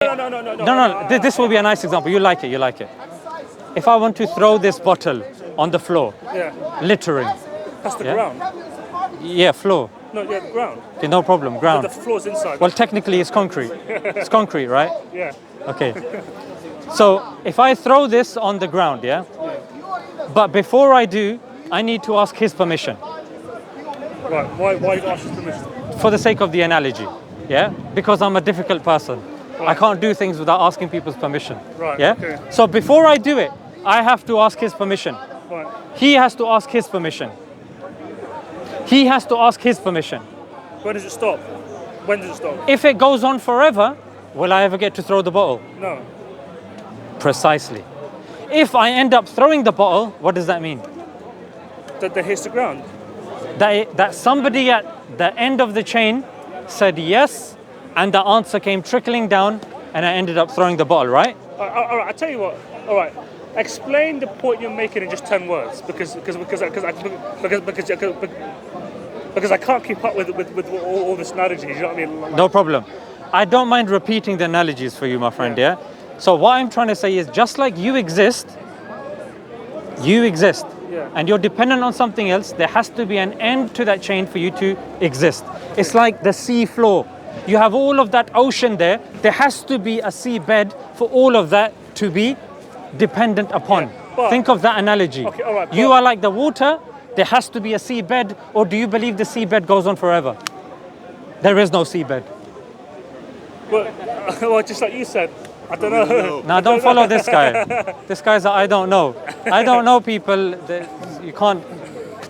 No. This will be a nice example. You like it. If I want to throw this bottle on the floor, littering. That's the ground. Yeah, floor. No, the ground. Okay, no problem, ground. But the floor's inside. Well, technically it's concrete. It's concrete, right? Yeah. Okay. So if I throw this on the ground, but before I do, I need to ask his permission. Right. Why you ask his permission? For the sake of the analogy, because I'm a difficult person. Right. I can't do things without asking people's permission. Right. Yeah. Okay. So before I do it, I have to ask his permission. Right. He has to ask his permission. He has to ask his permission. When does it stop? When does it stop? If it goes on forever, will I ever get to throw the bottle? No. Precisely. If I end up throwing the bottle, what does that mean? That they hits the ground. That somebody at the end of the chain said yes, and the answer came trickling down, and I ended up throwing the bottle, right? All right, I tell you what. All right, explain the point you're making in just 10 words, because I can't keep up with all this analogies. You know what I mean? No problem. I don't mind repeating the analogies for you, my friend. Yeah. So what I'm trying to say is, just like you exist, and you're dependent on something else, there has to be an end to that chain for you to exist. It's like the sea floor. You have all of that ocean there. There has to be a sea bed for all of that to be dependent upon. Think of that analogy. Okay, all right, you are like the water. There has to be a sea bed, or do you believe the sea bed goes on forever? There is no sea bed. Well, just like you said, I don't know. Now, don't follow this guy. This guy's I don't know. I don't know people. You can't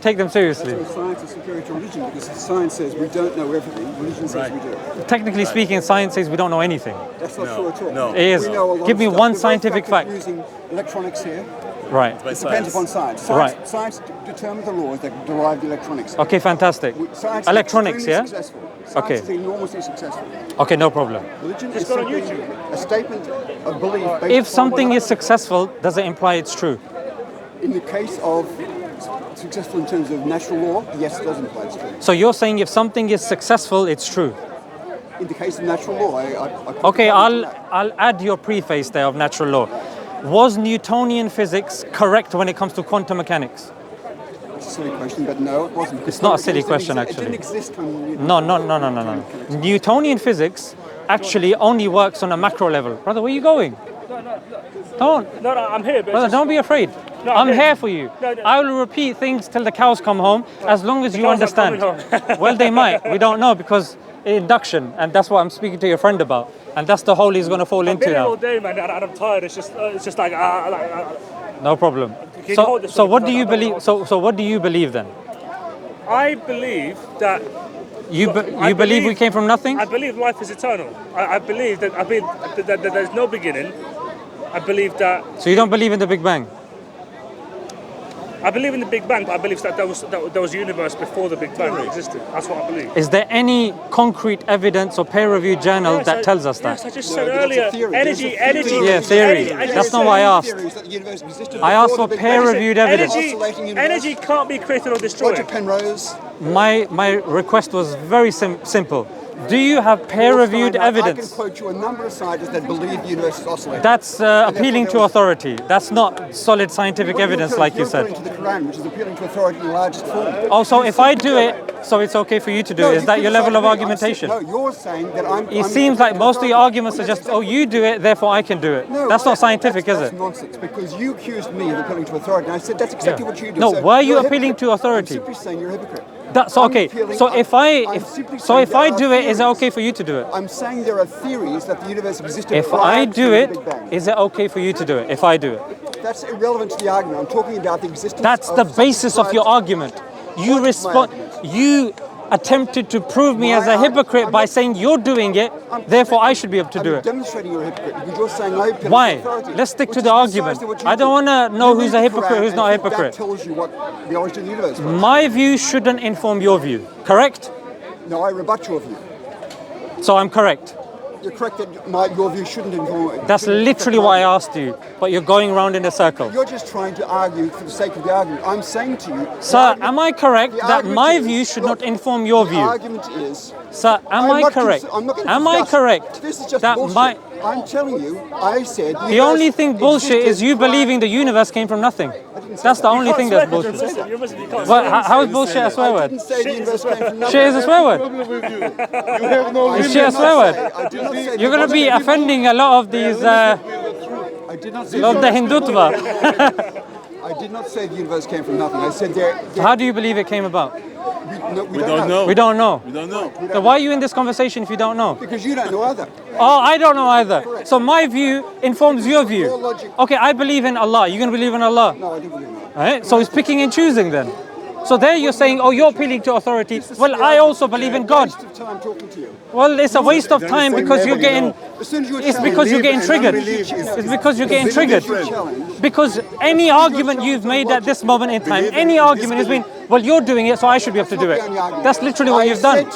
take them seriously. So science is superior to religion, because science says we don't know everything. Religion says we do. Technically speaking, science says we don't know anything. That's not true at all. No. It is. Give me one scientific fact. Using electronics here. Right. It depends upon science. Science determines the laws that derive the electronics. Okay, fantastic. Electronics, Successful. Science is enormously successful. Okay, no problem. Religion is simply a statement of belief based If something is successful, does it imply it's true? In the case of successful in terms of natural law, yes, it does imply it's true. So you're saying if something is successful, it's true? In the case of natural law, Okay, I'll add your preface there of natural law. Was Newtonian physics correct when it comes to quantum mechanics? It's a silly question, but no, it wasn't. It's not a silly question, actually. It didn't exist when... No. Newtonian physics actually only works on a macro level. Brother, where are you going? No, I'm here. But brother, don't be afraid. No, I'm here for you. I will repeat things till the cows come home, as long as you understand. Well, they might. We don't know, because induction, and that's what I'm speaking to your friend about. And that's the hole he's going to fall into now. all day, man, and I'm tired. It's just like no problem. So what do you believe? So what do you believe then? I believe that. You believe we came from nothing? I believe life is eternal. I believe that there's no beginning. I believe that. So you don't believe in the Big Bang? I believe in the Big Bang, but I believe that there was a universe before the Big Bang existed. That's what I believe. Is there any concrete evidence or peer-reviewed journal that tells us that? Yes, I just said earlier. Energy. Yeah, theory. That's not what I asked. I asked for peer-reviewed evidence. Energy can't be created or destroyed. Roger Penrose. My request was very simple. Do you have peer-reviewed evidence? I can quote you a number of scientists that believe the universe is oscillating. That's appealing to authority. That's not solid scientific evidence, like you said. You're referring to the Quran, which is appealing to authority in the largest form. Oh, so if I do it, so it's okay for you to do it. Is that your level of argumentation? No, you're saying that I'm... It seems like most of your arguments are just, oh, you do it, therefore I can do it. No, that's not scientific, is it? That's nonsense, because you accused me of appealing to authority, and I said that's exactly what you do. No, why are you appealing to authority? I'm simply saying you're a hypocrite. That's okay. So if I do it, is it okay for you to do it? I'm saying there are theories that the universe existed. If I do it, is it okay for you to do it? If I do it, that's irrelevant to the argument. I'm talking about the existence. That's the basis of your argument. You respond. You attempted to prove me as a hypocrite by saying you're doing it, therefore I should be able to do it. Demonstrating you're a hypocrite because you're saying I appeal to Why? authority. Let's stick to the argument. I don't want to know who's a hypocrite, who's not a hypocrite. That tells you what the origin of the universe was. My view shouldn't inform your view, correct? No, I rebut your view. So I'm correct. You're correct that your view shouldn't inform. That's literally what I asked you, but you're going round in a circle. You're just trying to argue for the sake of the argument. I'm saying to you... Sir, am I correct that my view should not inform your view? The argument is... Sir, am I correct? Am I correct This is just that bullshit. I'm telling you, I said... The only thing bullshit is you believing the universe came from nothing. That's the only thing that's bullshit. Well, how is bullshit a swear I word? didn't say the universe came from nothing. Shit is a swear word. You have no Is shit a swear word? I did not say You're going to be offending a lot of these, I did not say... of the Hindutva. I did not say the universe came from nothing. I said there... How do you believe it came about? We don't know. We don't know. We don't know. So why are you in this conversation if you don't know? Because you don't know either. Oh, I don't know either. So my view informs your view. Your logic. Okay, I believe in Allah. You going to believe in Allah? No, I do believe in that. Right? So it's picking and choosing then. So there you're saying, oh, you're appealing to authority. Well, I also believe in God. Waste of time talking to you. Well, it's a waste of time because you're getting... As soon as you It's because you're getting triggered. It's because you're getting triggered. Because any argument you've made at this moment in time, any argument has been, well, you're doing it, so I should be able to do it. That's literally what you've done.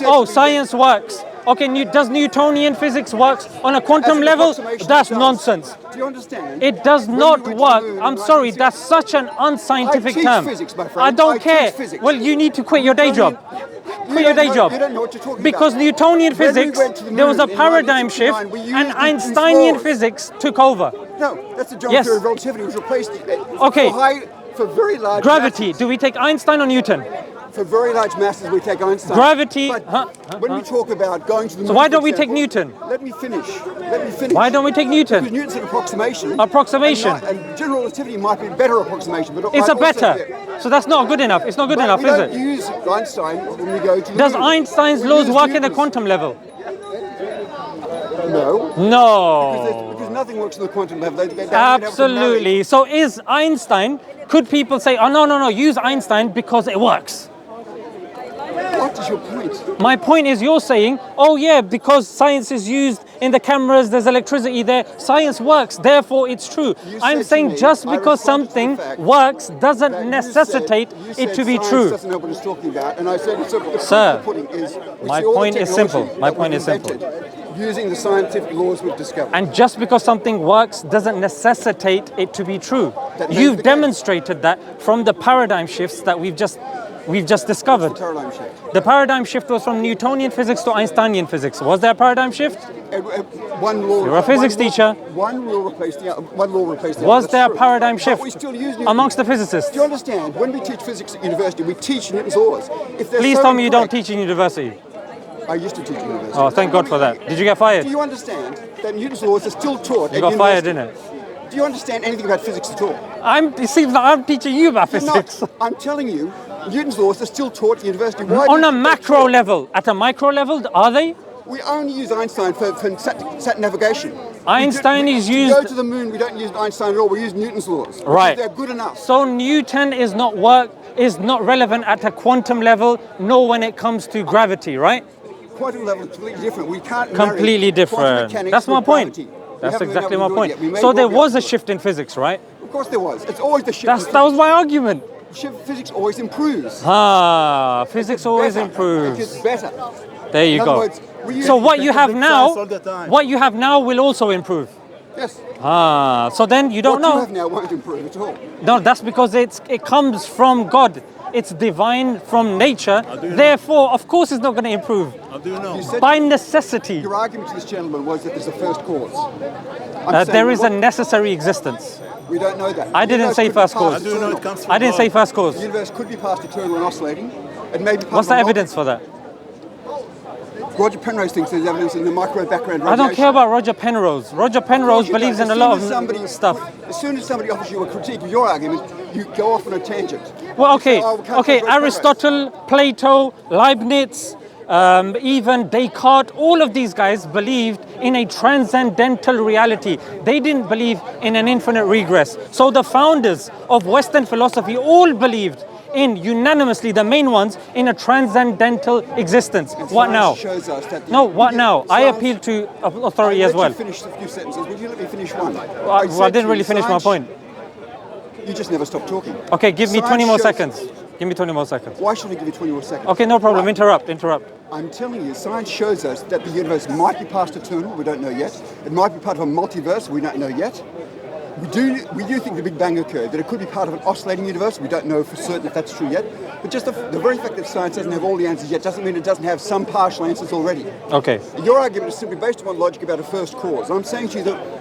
Oh, science works. Okay, does Newtonian physics work on a quantum level? That's nonsense. Do you understand? It does not work. I'm sorry, that's such an unscientific term. Physics, my friend. I don't care. Teach physics. Well, you need to quit your day job. Quit your day job. You don't know what you're talking Because about. Newtonian When we physics, went to the there was a moon in paradigm shift, 1969, we used and Newton's Einsteinian laws. physics took over. No, that's the general Yes. theory of relativity, which replaced Okay. for very large Gravity, masses. do we take Einstein or Newton? For very large masses, we take Einstein. Gravity, But when we talk about going to the moon, So why don't for we take example- Newton? Let me finish. Let me finish. Why don't we take Because Newton? Newton's an approximation. Approximation. And general relativity might be a better approximation. But It's I a also better. get- So that's not good enough. It's not good But enough, we is don't it? use Einstein when we go to the Does moon. Einstein's We laws use work in the Newton's. quantum level? No. No. Because nothing works on the quantum level. They don't have to marry. Absolutely. So is Einstein, could people say, oh, no, use Einstein because it works? What is your point? My point is you're saying, oh yeah, because science is used in the cameras, there's electricity there, science works, therefore it's true. You I'm said to saying me, just I because responded to the something fact works that doesn't you necessitate said it to be science true. doesn't know what it's talking about, and I said, so the proof Sir, you're putting is we my see all the point is simple. technology My that point we've is simple. invented using the scientific laws we've discovered. And just because something works doesn't necessitate it to be true. That may be You've the case. demonstrated that from the paradigm shifts that we've just discovered. Paradigm shift. The paradigm shift was from Newtonian physics to Einsteinian physics. Was there a paradigm shift? One law. You're a physics one law- teacher. One law replaced the other. One law replaced the Was other. there a That's true. paradigm But shift we still use Newton. amongst the physicists? Do you understand? When we teach physics at university, we teach Newton's laws. If they're Please so tell me you don't incorrect- teach in university. I used to teach at university. Oh, thank God for that. Did you get fired? Do you understand that Newton's laws are still taught You at got fired, university? didn't it? Do you understand anything about physics at all? It seems like I'm teaching you about You're physics. not. I'm telling you, Newton's laws are still taught at university. Why On do a you think macro they're level, at a micro level, are they? taught? We only use Einstein for sat navigation. Einstein is To used. go to the moon, we don't use Einstein at all. We use Newton's laws. because Right. They're good enough. So Newton is not relevant at a quantum level, nor when it comes to gravity, right? Quantum level is completely different. We can't Completely marry quantum different. mechanics That's my with point. gravity. We That's haven't been exactly able my to do it point. yet. We may So well there be was able a to. shift in physics, right? Of course there was. It's always the shift. That was my argument. Physics always improves. Physics always Better. improves. It gets better. There you In other go. words, we use- So what you have Science all now, the time. what you have now will also improve. Yes. So then you don't What you know. have now won't improve at all. No, that's because it comes from God. It's divine from nature. Therefore, of course, it's not going to improve How do you know? You said by necessity. your argument to this gentleman was that there's a first cause. I'm saying There is a what- necessary existence. We don't know that. I The didn't universe say could be first past cause. How do you know it eternal. comes from I didn't say God? first cause. The universe could be past eternal and oscillating. It may be part What's of the a evidence for that? Roger Penrose thinks there's evidence in the micro background I don't care radiation. about Roger Penrose. Roger Penrose You believes don't. in a As lot soon as somebody- of stuff. As soon as somebody offers you a critique of your argument, you go off on a tangent. Well, You say, okay, "Oh, we can't okay. trust Roger Penrose." Aristotle, Plato, Leibniz, even Descartes, all of these guys believed in a transcendental reality. They didn't believe in an infinite regress. So the founders of Western philosophy all believed in, unanimously, the main ones, in a transcendental existence. And What science now? Shows us that No, what now? I Science- appeal to authority as I well. let you finish a few sentences. Would you let me finish one? Well, I said didn't to really you, finish my science- point. You just never stop talking. Okay, give me Science 20 more shows- seconds. Give me 20 more seconds. Why should I give you 20 more seconds? Okay, no problem. Right. Interrupt. I'm telling you, science shows us that the universe might be past eternal, we don't know yet. It might be part of a multiverse, we don't know yet. We do think the Big Bang occurred, that it could be part of an oscillating universe. We don't know for certain if that's true yet. But just the very fact that science doesn't have all the answers yet doesn't mean it doesn't have some partial answers already. Okay. Your argument is simply based upon logic about a first cause. I'm saying to you that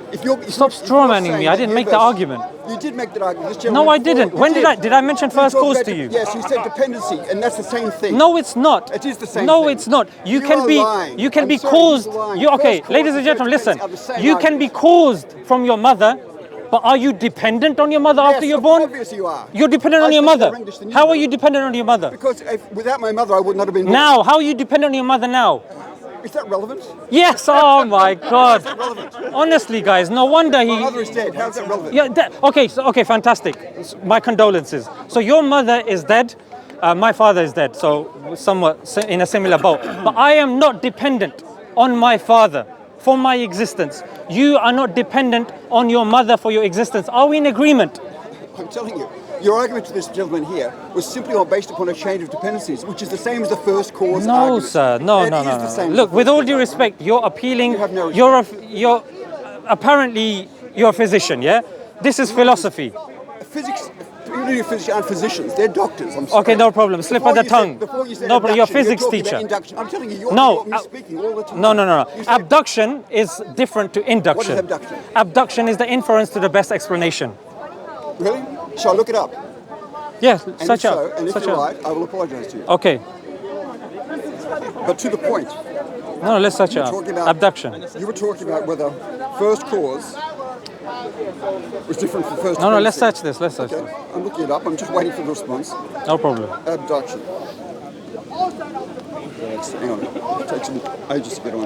Stop strawmanning me. I didn't make the argument. You did make that argument. No, I didn't. When did I? Did I mention first cause to you? Yes, you said dependency, and that's the same thing. No, it's not. It is the same No, thing. it's not. You are can be. lying. You can I'm be sorry, caused. you're lying. You okay, First ladies cause and gentlemen, listen. are the same You can be caused from your mother, but are you dependent on your mother after you're born? Obviously you are. You're dependent on your speak mother. more English than you How do. are you dependent on your mother? Because without my mother, I would not have been born. Now, how are you dependent on your mother now? Is that relevant? Yes. Oh my God. Relevant. Honestly, guys, no wonder he. My mother is dead. How is that relevant? Yeah. Okay. Fantastic. My condolences. So your mother is dead. My father is dead. So somewhat in a similar boat. But I am not dependent on my father for my existence. You are not dependent on your mother for your existence. Are we in agreement? I'm telling you. Your argument to this gentleman here was simply based upon a chain of dependencies, which is the same as the first cause No, argument. sir. No. It is the same as Look, the with first all cause due respect, you're appealing. You have no respect. You're apparently you're a physician. Yeah. This is philosophy. Physics. People who are physicians aren't physicians. They're doctors. I'm sorry. Okay, no problem. Slip of the tongue. Before you said No, but you're a abduction, physics talking about teacher. induction. I'm telling you, you're No, speaking all the time. No. You said- Abduction is different to induction. What is abduction? Abduction is the inference to the best explanation. Really? Shall I look it up? Yeah, And such if a. so, and if Such you're a. right, I will apologise to you. Okay. But to the point, No, let's search it You're up. talking about- Abduction. you were talking about whether first cause was different from first. No, let's dependency. search this. Let's search Okay, this. I'm looking it up. I'm just waiting for the response. No problem. Abduction. Hang on. It takes some ages to get on.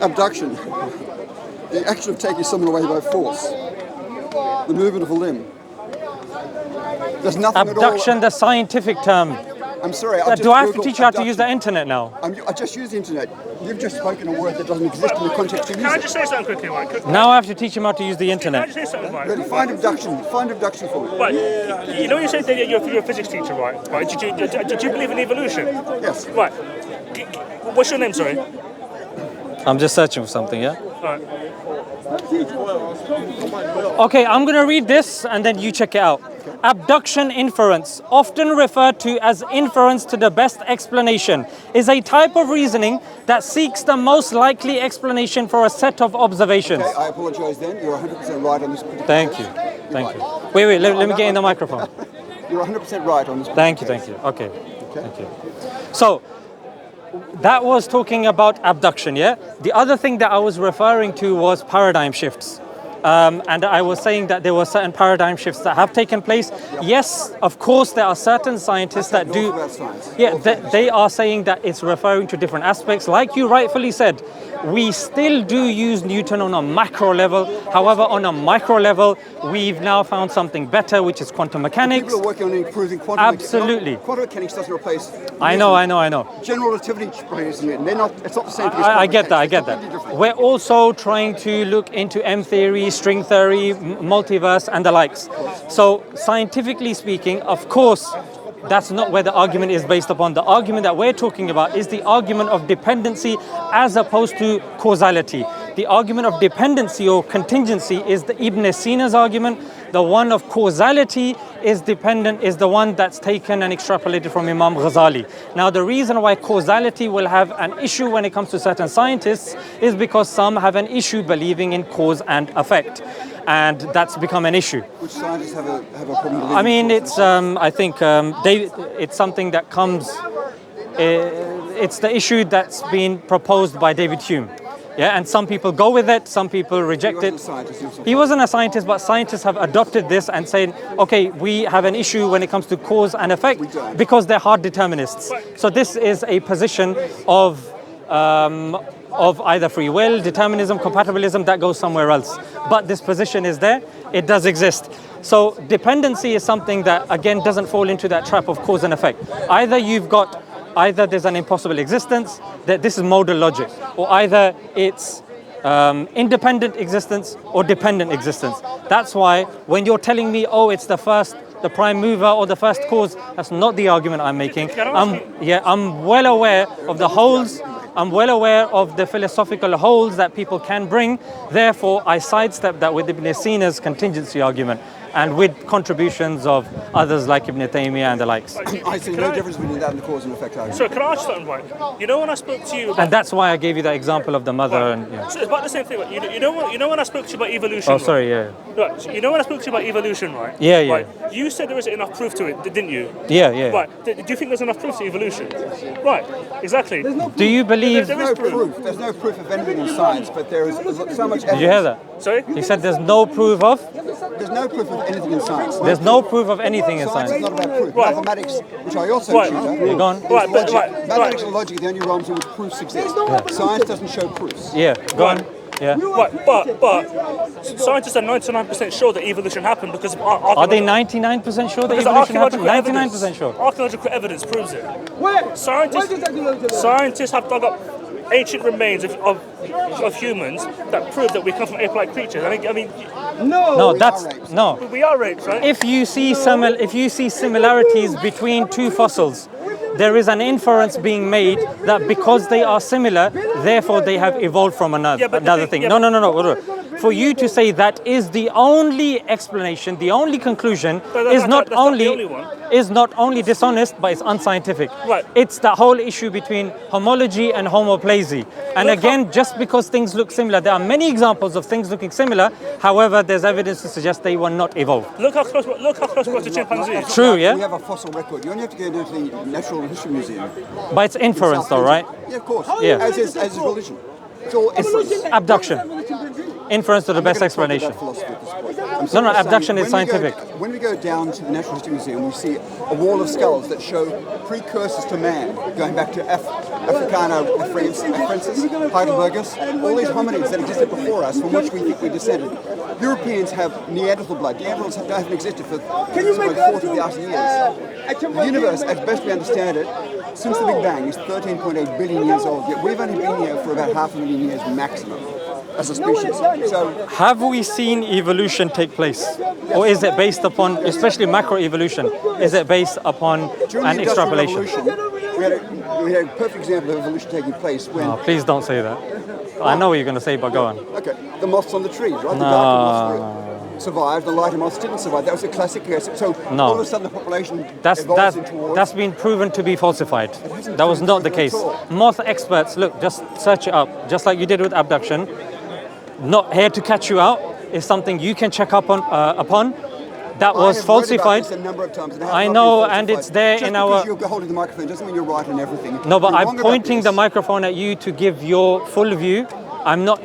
Abduction. Abduction. The action of taking someone away by force. The movement of a limb. There's nothing Abduction, at the scientific term. all. I'm sorry. I've Do I have just to Googled teach you how to use the abduction. internet now? I just used the internet. You've just spoken a word that doesn't exist in the context you Can I use just it. say something quickly, right? Now I have to teach him how to use the Can I internet. just say something, right? Ready? Find abduction. Find abduction for me. Right. You know you said that you're a physics teacher, right? Right. Did you believe in evolution? Yes. Right. What's your name, sorry? I'm just searching for something, yeah? Right. Okay, I'm going to read this and then you check it out. Abduction inference, often referred to as inference to the best explanation, is a type of reasoning that seeks the most likely explanation for a set of observations. Okay, I apologise then. You're 100% right on this particular Thank you. case. Thank you. Wait, let me get in the microphone. You're 100% right on this Thank you. Okay. Thank you. So, that was talking about abduction, yeah? The other thing that I was referring to was paradigm shifts. And I was saying that there were certain paradigm shifts that have taken place. Yes, of course, there are certain scientists that do. About science. Yeah, they are saying that it's referring to different aspects. Like you rightfully said, we still do use Newton on a macro level. However, on a micro level, we've now found something better, which is quantum mechanics. People are working on improving quantum Absolutely. mechanics. Quantum mechanics doesn't replace. I know. General relativity replaces Newton. They're not. It's not the same thing. as I quantum get that. mechanics. It's completely different. We're also trying to look into M theory, string theory, multiverse, and the likes. So, scientifically speaking, of course, that's not where the argument is based upon. The argument that we're talking about is the argument of dependency as opposed to causality. The argument of dependency or contingency is the Ibn Sina's argument. The one of causality is the one that's taken and extrapolated from Imam Ghazali. Now, the reason why causality will have an issue when it comes to certain scientists is because some have an issue believing in cause and effect. And that's become an issue. Which scientists have a problem believing. I mean, it's I think it's something that comes. It's the issue that's been proposed by David Hume. Yeah, and some people go with it, some people reject He it. wasn't a scientist, He wasn't a scientist, but scientists have adopted this and saying, okay, we have an issue when it comes to cause and effect because they're hard determinists. So this is a position of either free will, determinism, compatibilism, that goes somewhere else. But this position is there, it does exist. So dependency is something that, again, doesn't fall into that trap of cause and effect. Either there's an impossible existence, that this is modal logic, or either it's independent existence or dependent existence. That's why when you're telling me, oh, it's the first the prime mover or the first cause. That's not the argument I'm making. Can I ask you- I'm well aware of the holes. I'm well aware of the philosophical holes that people can bring. Therefore, I sidestep that with Ibn Sina's contingency argument and with contributions of others like Ibn Taymiyyah and the likes. I see no difference between that and the cause and effect argument. So can I ask you something, right? You know when I spoke to you about... And that's why I gave you that example of the mother and yeah. So it's about the same thing, right? You know when I spoke to you about evolution, Oh, right? sorry, yeah. Right, so you know when I spoke to you about evolution, right? Yeah, yeah. Right, you said there wasn't enough proof to it, didn't you? Yeah, yeah. Right, do you think there's enough proof to evolution? Right, exactly. Do you believe... There There's is no proof. proof. There's no proof of anything in science, but there is so much evidence. Did you hear that? Sorry? He said there's no proof of... There's no proof of anything in science. There's no proof of anything in Science is science. not about proof. Right. Mathematics, which I also Right. tutor, You gone? is Right, but- logic. right, Mathematics right. and logic are the only realms in which proofs exist. Science doesn't show proofs. Yeah, go on. Right. Yeah. Right, but scientists are 99% sure that evolution happened because of Are they 99% sure that because evolution happened? archaeological 99% evidence. sure. Archaeological evidence proves it. Where? Scientists have dug up ancient remains of humans that prove that we come from ape-like creatures. I mean, No, we that's are apes. no. we are apes, right? If you see similarities between two fossils, there is an inference being made that because they are similar, therefore they have evolved from another, Yeah, but the thing- thing. yeah, No. For you to say that is the only explanation, the only conclusion, is that's not the only one. not only dishonest, but it's unscientific. Right. It's the whole issue between homology and homoplasy. And Look again, just because things look similar, there are many examples of things looking similar. However, there's evidence to suggest they were not evolved. Look how close we are to chimpanzees. True, yeah? We have a fossil record. You only have to go into the Natural History Museum. But it's inference, though, right? Yeah, of course. Yeah. As is religion. It's all inference. Abduction. Inference to the best explanation. No, abduction is scientific. When we go down to the Natural History Museum, we see a wall of skulls that show precursors to man, going back to Africanus, Heidelbergus, all these hominids that existed before us, from which we think we descended. Europeans have Neanderthal blood. Neanderthals haven't existed for something like 40,000 years. The universe, as best we understand it, since the Big Bang, is 13.8 billion years old, yet we've only been here for about 500,000 years maximum as a species. So Have we seen evolution take place? Or is it based upon, especially macroevolution, is it based upon during an the Industrial extrapolation? Revolution, we had a perfect example of evolution taking place when, Oh, please don't say that. I know what you're going to say, but go on. okay, the moths on the trees, right? The darker moths survived, the lighter moths didn't survive. That was a classic case. So No. all of a sudden the population That's evolves towards... that's been proven to be falsified. hasn't That was been not the proven case. at all. Moth experts, look, just search it up, just like you did with abduction. Not here to catch you out is something you can check up on upon. That was I have read about falsified. this a number of times, and it has I not know, been and falsified. it's there Just in because our- you're holding the microphone doesn't mean you're right in everything. No, but You're I'm wrong about pointing the this. microphone at you to give your full view. I'm not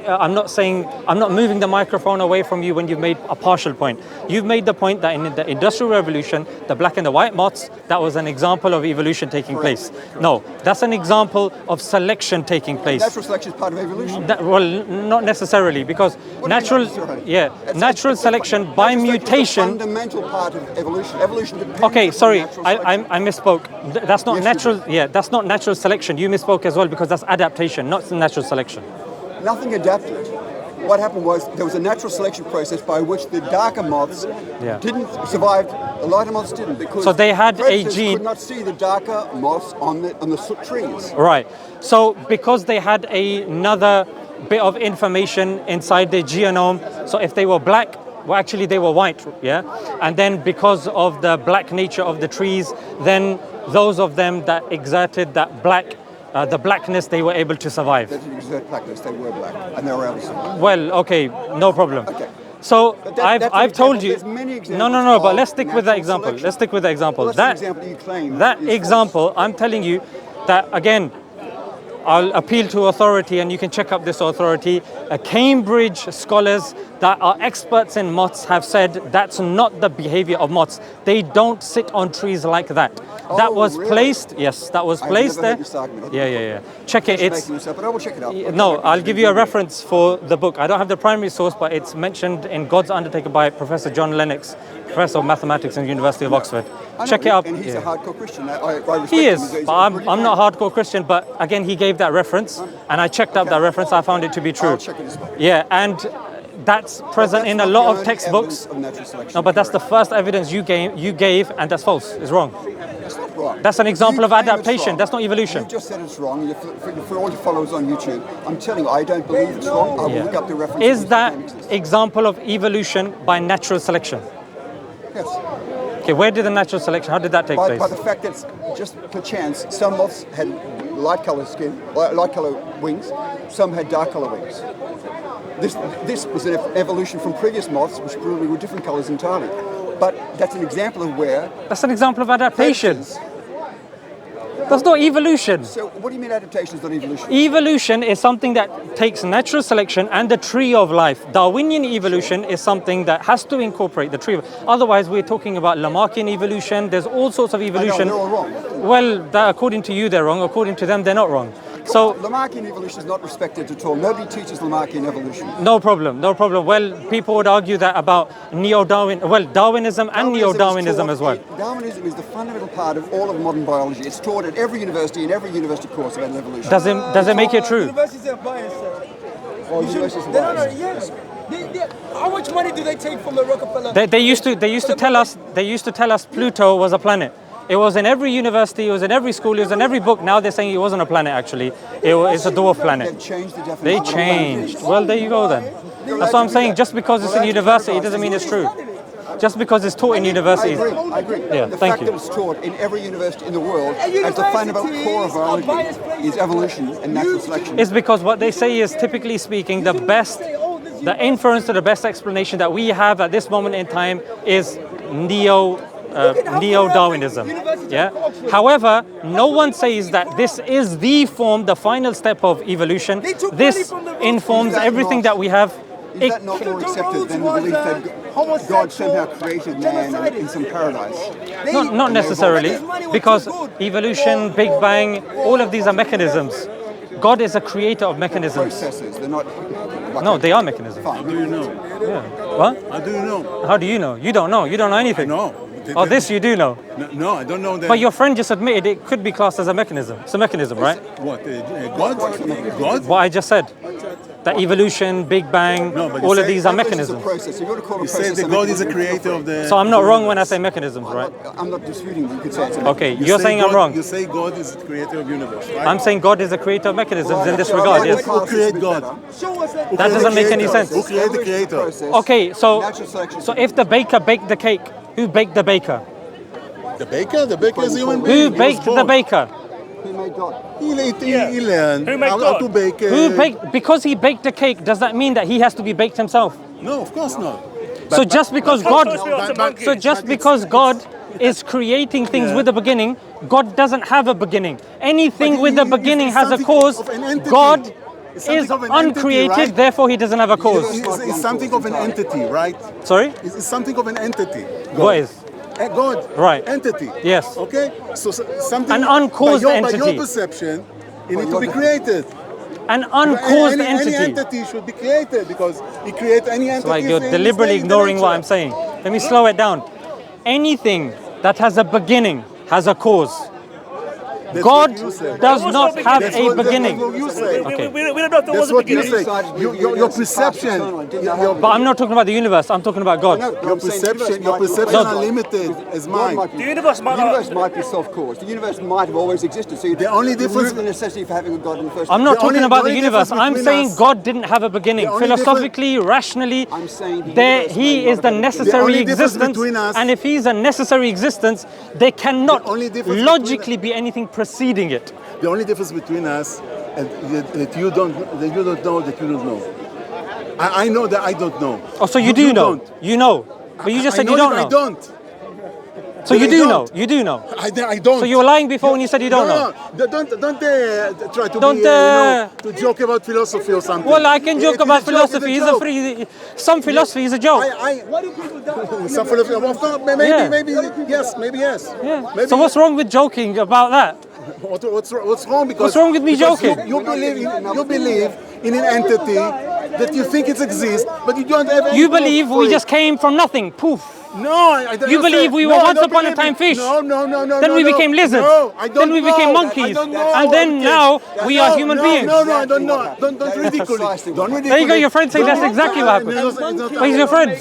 moving the microphone away from you when you've made a partial point. You've made the point that in the Industrial Revolution, the black and the white moths, that was an example of evolution taking place. No, that's an example of selection taking place. Natural selection is part of evolution. Well, not necessarily, because natural selection by Natural selection is a mutation. fundamental part of evolution. Evolution depends Okay, on sorry, natural I selection. misspoke. That's not Yes, you natural. Yeah, that's not natural selection. You misspoke as well because that's adaptation, not natural selection. Nothing adapted. What happened was there was a natural selection process by which the darker moths Yeah. didn't survive, the lighter moths didn't, because So they had a predators gene- could not see the darker moths on the trees. Right. So because they had another bit of information inside their genome, so if they were black, well, actually they were white, yeah? And then because of the black nature of the trees, then those of them that exerted that the blackness, they were able to survive. They didn't exert blackness, they were black, and they were able to survive. Well, okay, no problem. Okay. So But that's an I've told example. you. There's many No, examples but of let's stick with that natural example. selection. Let's stick with that example. Well, that's an example you claim that is false. example, I'm telling you that again, I'll appeal to authority, and you can check up this authority. Cambridge scholars that are experts in moths have said that's not the behavior of moths. They don't sit on trees like that. That Oh, was really? placed. Yes, that was I've placed never heard there. this argument. Yeah. Check it. Just It's making this up, but I will check it out. no. I'll give you a reference for the book. I don't have the primary source, but it's mentioned in God's Undertaker by Professor John Lennox, Professor of Mathematics in the University of Oxford. I know, Check it up. And he's Yeah. a hardcore Christian. I respect He him. is, He's a but I'm brilliant not man. a hardcore Christian. But again, he gave that reference, and I checked up that reference. I found it to be true. I'll check it as well. Yeah, and that's present in a lot of textbooks. Of natural selection. No, but that's the first evidence you gave, and that's false. It's wrong. It's not wrong. That's an example You of claim it's adaptation. wrong. That's not evolution. You just said it's wrong. For all your followers on YouTube, I'm telling you, I don't believe it's wrong. I will look up the references. Is that example of evolution by natural selection? Yes. Okay, where did the natural selection, how did that take place? By the fact that just per chance, some moths had light colour skin, light colour wings, some had dark colour wings. This was an evolution from previous moths, which probably were different colours entirely. But that's an example of where... That's an example of adaptation. predators- That's not evolution. So what do you mean adaptation is not evolution? Evolution is something that takes natural selection and the tree of life. Darwinian evolution is something that has to incorporate the tree. Otherwise, we're talking about Lamarckian evolution. There's all sorts of evolution. I know, they're all wrong. Well, that, according to you, they're wrong. According to them, they're not wrong. So, Lamarckian evolution is not respected at all. Nobody teaches Lamarckian evolution. no problem, no problem. Well, people would argue that about neo-Darwin, well, Darwinism and neo-Darwinism as well. Darwinism is the fundamental part of all of modern biology. It's taught at every university, in every university course about evolution. Does it make it true? Universities are biased, sir. Or universities are No, biased. yes. How much money do they take from the Rockefeller? They used to tell us Pluto was a planet. It was in every university, it was in every school, it was in every book. Now they're saying it wasn't a planet actually. It's a dwarf They've planet. changed the definition. They of a planet. changed. Well, there you go then. That's what I'm saying. Just because it's in university, it doesn't mean it's true. Just because it's taught in universities. I agree. Yeah, the thank fact you. that it's taught in every university in the world as the universities fundamental core of are biased biology places. is evolution and natural selection. It's because what they say is, typically speaking, the inference to the best explanation that we have at this moment in time is neo-Darwinism. Yeah. However, no one says that this is the form, the final step of evolution. This informs everything that we have. Is that not more accepted than the belief that God somehow created man in some paradise? Not necessarily, because evolution, Big Bang, all of these are mechanisms. God is a creator of mechanisms. Processes, they're not... No, they are mechanisms. Fine. Do you know? Yeah. What? How do you know? How do you know? You don't know. You don't know anything. No. Oh, this you do know. No, I don't know that. But your friend just admitted it could be classed as a mechanism. It's a mechanism, right? What? God? God? What I just said. That evolution, Big Bang, No, but you all of say these are Evolution is a mechanisms. process. If you want to call a You say process that a God is a mechanism, creator of the... So I'm not wrong when I say mechanisms, right? I'm not disputing that you could say it's a Okay, You you're say saying God, I'm wrong. You say God is the creator of universe, right? I'm saying God is a creator of mechanisms in this Well, regard, I'll yes. Who create God? Show us that. That doesn't make any sense. Who created the creator? Okay, so Natural selection. if the baker baked the cake, who baked the baker? The baker? The baker is a human being. Who He was baked the born. baker? Who made God? He Yeah. learned Who made how God? to bake. Who baked? Because he baked the cake, does that mean that he has to be baked himself? No, of course not. So just because How God, close we are to monkeys? so just because God is creating things with a beginning, God doesn't have a beginning. Anything But with a he- beginning it's has a something cause. of an entity. God It's something is of an entity, uncreated, right? therefore he doesn't have a cause. It's something of an entity, right? Sorry? It's something of an entity. What is? God. Right. Entity. Yes. Okay? So something... An uncaused by entity. your perception, it needs to be created. An uncaused Any entity. entity should be created because it creates any entity. It's like you're deliberately ignoring what I'm saying. Let me slow it down. Anything that has a beginning has a cause. God does not have a beginning. That's what you say. Okay. We don't know if there was That's a what you beginning. say. Your perception, But I'm not talking about the universe, I'm talking about God. your perception are limited as mine. The universe might The not- universe might be self-caused. The universe might have always existed. So The only difference- remove the necessity for having a God in the first I'm place. not The talking only- about the the only universe. difference I'm between saying us- God didn't have a beginning. The only Philosophically, rationally, I'm saying the there universe he may is not the have a necessary The only difference existence. between us- And if he's a necessary existence, there cannot The only difference logically be anything preceding it. The only difference between us and that you don't know. I know that I don't know. Oh, so you do know. Don't. You know. But you just I said you know don't that know. I don't. So you I do don't. know. You do know. I don't. So you were lying before when you said you don't know. No. Don't try to Don't, to joke about philosophy or something. Well, I can joke It is about a joke, philosophy. it's It's a a joke. free. Some philosophy is a joke. Why do people die? Some philosophy. Well, maybe, Yeah. maybe yes, maybe yes. Yeah. Maybe So what's wrong with joking about that? What's wrong? Because What's wrong with me because joking? You believe in an entity that you think it exists, but you don't have. Any You proof believe for we it. just came from nothing. Poof. No, I don't. You believe we were once upon a time fish? No. Then we became lizards. No, I don't Then we became know. monkeys. I don't know. And then now we are human beings. No, I don't know. Don't ridicule it. Don't ridicule There you go, it. your friend saying that's exactly what happened. But he's your friend.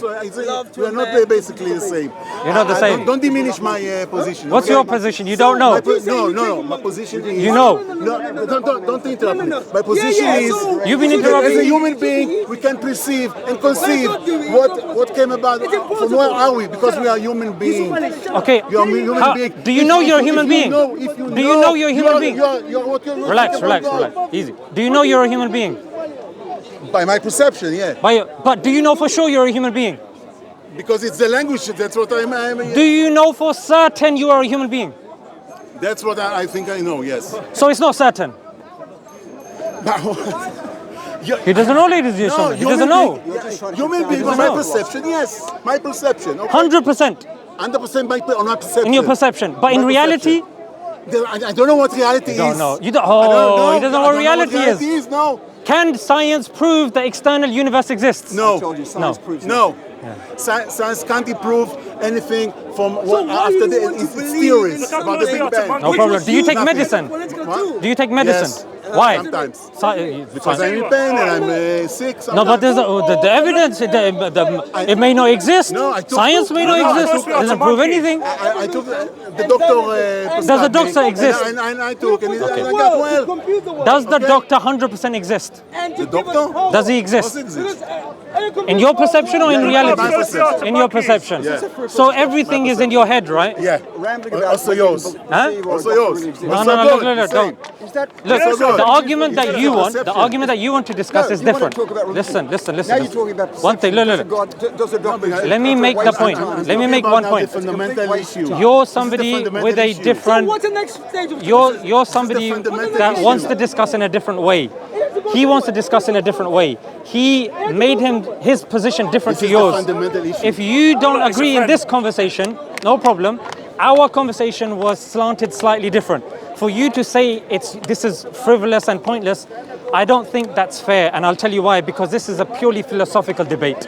We are not basically the same. You're not the same. Don't diminish my position. What's okay? your position? You don't know. No. My position is. You know. No, don't interrupt me. My position is. You've been As a interrupting. human being, we can perceive and conceive what came about. From where are we? Because we are human beings. Okay. You are human being. Do you know you're a human being? Do you know you're a human being? Relax. Easy. Do you know you're a human being? By my perception, yeah. But do you know for sure you're a human being? Because it's the language. That's what I'm. Do you know for certain you are a human being? That's what I think I know. Yes. So it's not certain. He doesn't know, ladies and gentlemen. He doesn't know. Human being, by my perception, yes. My perception. 100%. 100% on my perception. In your perception. But in reality, I don't know what reality is. you don't know. You don't. Oh, he doesn't know what reality is. No. Can science prove the external universe exists? No. I told you, science proves it. No. Science can't prove anything from what after it's theories about the Big Bang. No problem. Do you take medicine? What? Do you take medicine? Yes. Why? Sometimes. Because I'm in pain and I'm sick. No, but there's the evidence. It may not exist. No, I took- Science may not No, I exist. took- It doesn't prove anything. I took the doctor. Does the doctor exist? And I took and I got well. Does the doctor 100% exist? The doctor? Does he Does exist? it exist? In your perception or in Yeah, reality? my perception. In your perception. Yeah. So everything is in your head, right? Yeah. Rambling about Also yours. Huh? Also yours. No, don't. Is that Look, so good. the argument that you want, the Perception. argument that you want to discuss No, is you wanna different. talk about religion. Listen. Now you're talking about One thing, perception. look. Does a doctor Let me make the point. Let me make one point. Fundamental issue. You're somebody with a issue. different. What's the next stage of You're somebody fundamental that issue. wants to discuss in a different way. He wants to discuss in a different way. He made his position different This to is the yours. fundamental issue. If you don't No, it's a agree in friend. this conversation, no problem. Our conversation was slanted slightly different. For you to say this is frivolous and pointless, I don't think that's fair, and I'll tell you why. Because this is a purely philosophical debate.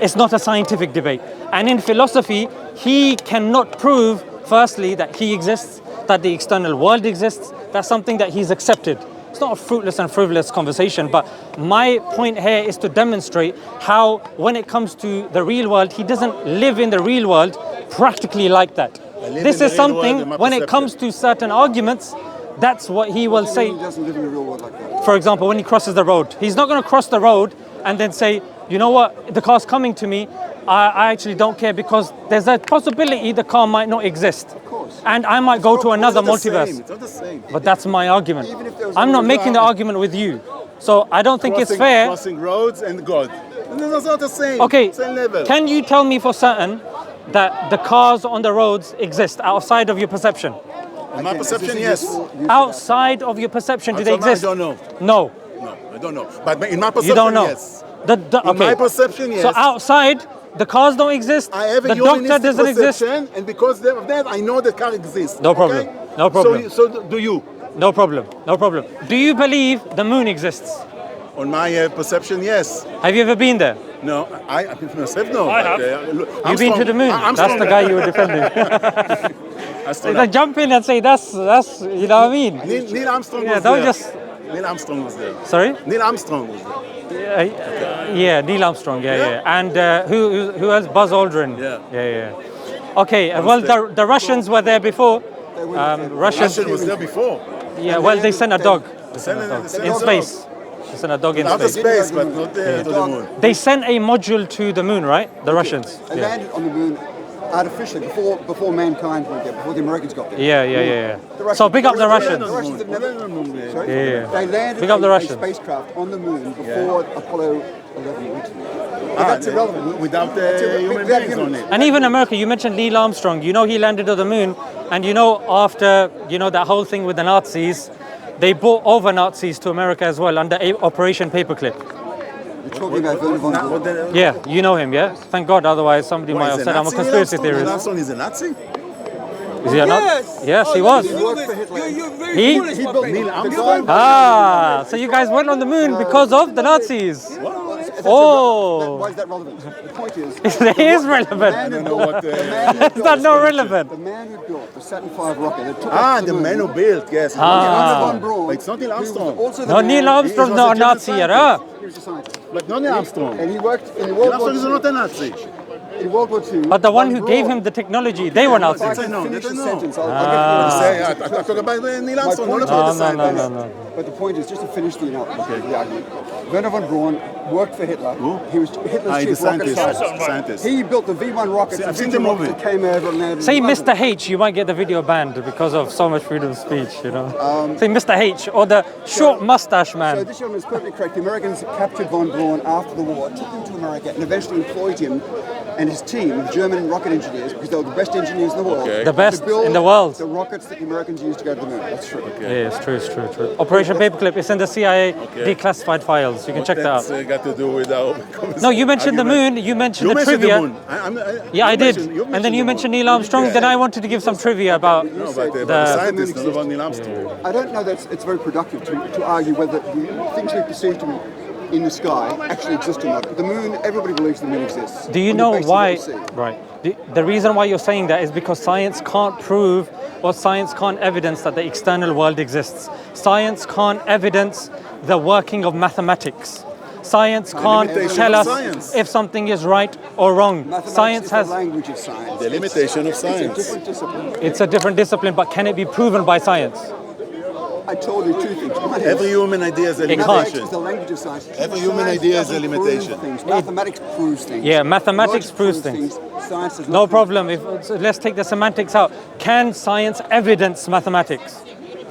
It's not a scientific debate. And in philosophy, he cannot prove, firstly, that he exists, that the external world exists. That's something that he's accepted. It's not a fruitless and frivolous conversation, but my point here is to demonstrate how, when it comes to the real world, he doesn't live in the real world practically like that. live This in is the real world something, in my when it perception. comes to certain arguments, that's what he will say. He doesn't live in the real world like that. For example, when he crosses the road, he's not going to cross the road and then say, you know what, the car's coming to me. I actually don't care because there's a possibility the car might not exist. Of course. And I might go to another It's not the multiverse. same. It's not the same. But that's my argument. Even if there was I'm no not making the God. argument with you. So I don't think it's Crossing- fair. Crossing roads and God. No, it's not the same. Okay, Same level. can you tell me for certain that the cars on the roads exist outside of your perception? In my Again, perception, this is yes. useful- useful- Outside of your perception, do they Outside, I exist? don't know. No, No, I don't know. But in my perception, you don't know. yes. Okay. In my perception, yes. So outside, the cars don't exist. I have a The doctor humanistic doesn't exist. perception, and because of that, I know the car exists. No problem. Okay? No problem. So do you? No problem. No problem. Do you believe the moon exists? On my perception, yes. Have you ever been there? No, I myself no. I have. You've been to the moon. That's the guy you were defending. Like, jump in and say that's you know what I mean. Neil Armstrong Yeah, was don't there. just. Neil Armstrong was there. Sorry. Neil Armstrong was there. Yeah, Neil Armstrong. Yeah. And who else? Buzz Aldrin. Yeah. Okay. Well, the Russians were there before. Russians. Russian was there before. Yeah. Well, they sent a dog Send in a space. They sent a dog in Outer space. space, but not to the moon. They sent a module to the moon, right? The Russians. They landed on the moon artificially before mankind went there, before the Americans got there. Yeah. The Russians- So big up the The Russians. Russians have never. Sorry? Yeah. They landed Big up the a Russians. spacecraft on the moon before Apollo 11 went. But that's irrelevant. Without human without beings on it. And even America, you mentioned Neil Armstrong. You know he landed on the moon, and you know after that whole thing with the Nazis, they brought over Nazis to America as well under Operation Paperclip. You're talking about Werner von Braun. Yeah, you know him, yeah? Thank God, otherwise somebody might have said I'm a conspiracy Neil theorist. Armstrong is a Nazi? Is he or not? Yes, he was. worked for Hitler. You're very He- foolish, He my built friend. Neil You're Armstrong. very Ah, so you guys went on the moon because of the Nazis. As Oh. Why is that relevant? The point is... It is relevant. I don't know what... It's not not relevant. The man who built the Saturn V rocket that took Ah, us to the moon, man who built, yes. Von Braun, But it's not Neil who was Armstrong. also the No, man- Neil Armstrong's was not a a Nazi, German yeah. He was a scientist. But not Neil Armstrong. And he worked in Neil World War Armstrong is II. not a Nazi. In World War II. But the one Von who gave Braun- him the technology, they were If I Nazis. I can know, finish that I the know. sentence, I'll get to I talk about Neil Armstrong, point not is- about the No, scientist. no. But the point is, just to finish the argument, Werner von Braun worked for Hitler. Who? He was Hitler's The chief rocket scientist. scientist. Scientist. He built the V1 rocket. See, I've the seen the V2 rocket movie. that came over and landed Say in London. Mr. H, you might get the video banned because of so much freedom of speech, you know. Say Mr. H or the short mustache So man. this gentleman is perfectly correct. The Americans captured von Braun after the war, took him to America, and eventually employed him and his team of German rocket engineers, because they were the best engineers in the world. Okay. The best to build in the world. The rockets that the Americans used to go to the moon. That's true. Yeah, it's true, it's true, true. Operation Paperclip, it's in the CIA declassified files. You can check that That's out. got to do with our... No, you mentioned the moon, you mentioned You the mentioned trivia. the moon. Yeah, I did. You And then you the mentioned moon. Neil Armstrong, then I wanted to give some trivia about... No, but the the scientist, not about Neil Armstrong. I don't know that it's very productive to argue whether the things we perceive to be in the sky actually exist or not. But the moon, everybody believes the moon exists. Do you on the know basis of why? what we see. Right. The reason why you're saying that is because science can't prove or science can't evidence that the external world exists. Science can't evidence the working of mathematics. Science can't limitation tell of us science. if something is right or wrong. Mathematics Science is has... the language of science. The limitation of It's a science. different discipline. It's a different discipline, but can it be proven by science? I told you two things. One is Every human idea is a It can't. mathematics limitation. is the language of science. Every human Science idea is a doesn't prove limitation. things. Mathematics proves things. Yeah, mathematics Logic proves things. Science does not No prove problem. So let's take the semantics out. Can science evidence mathematics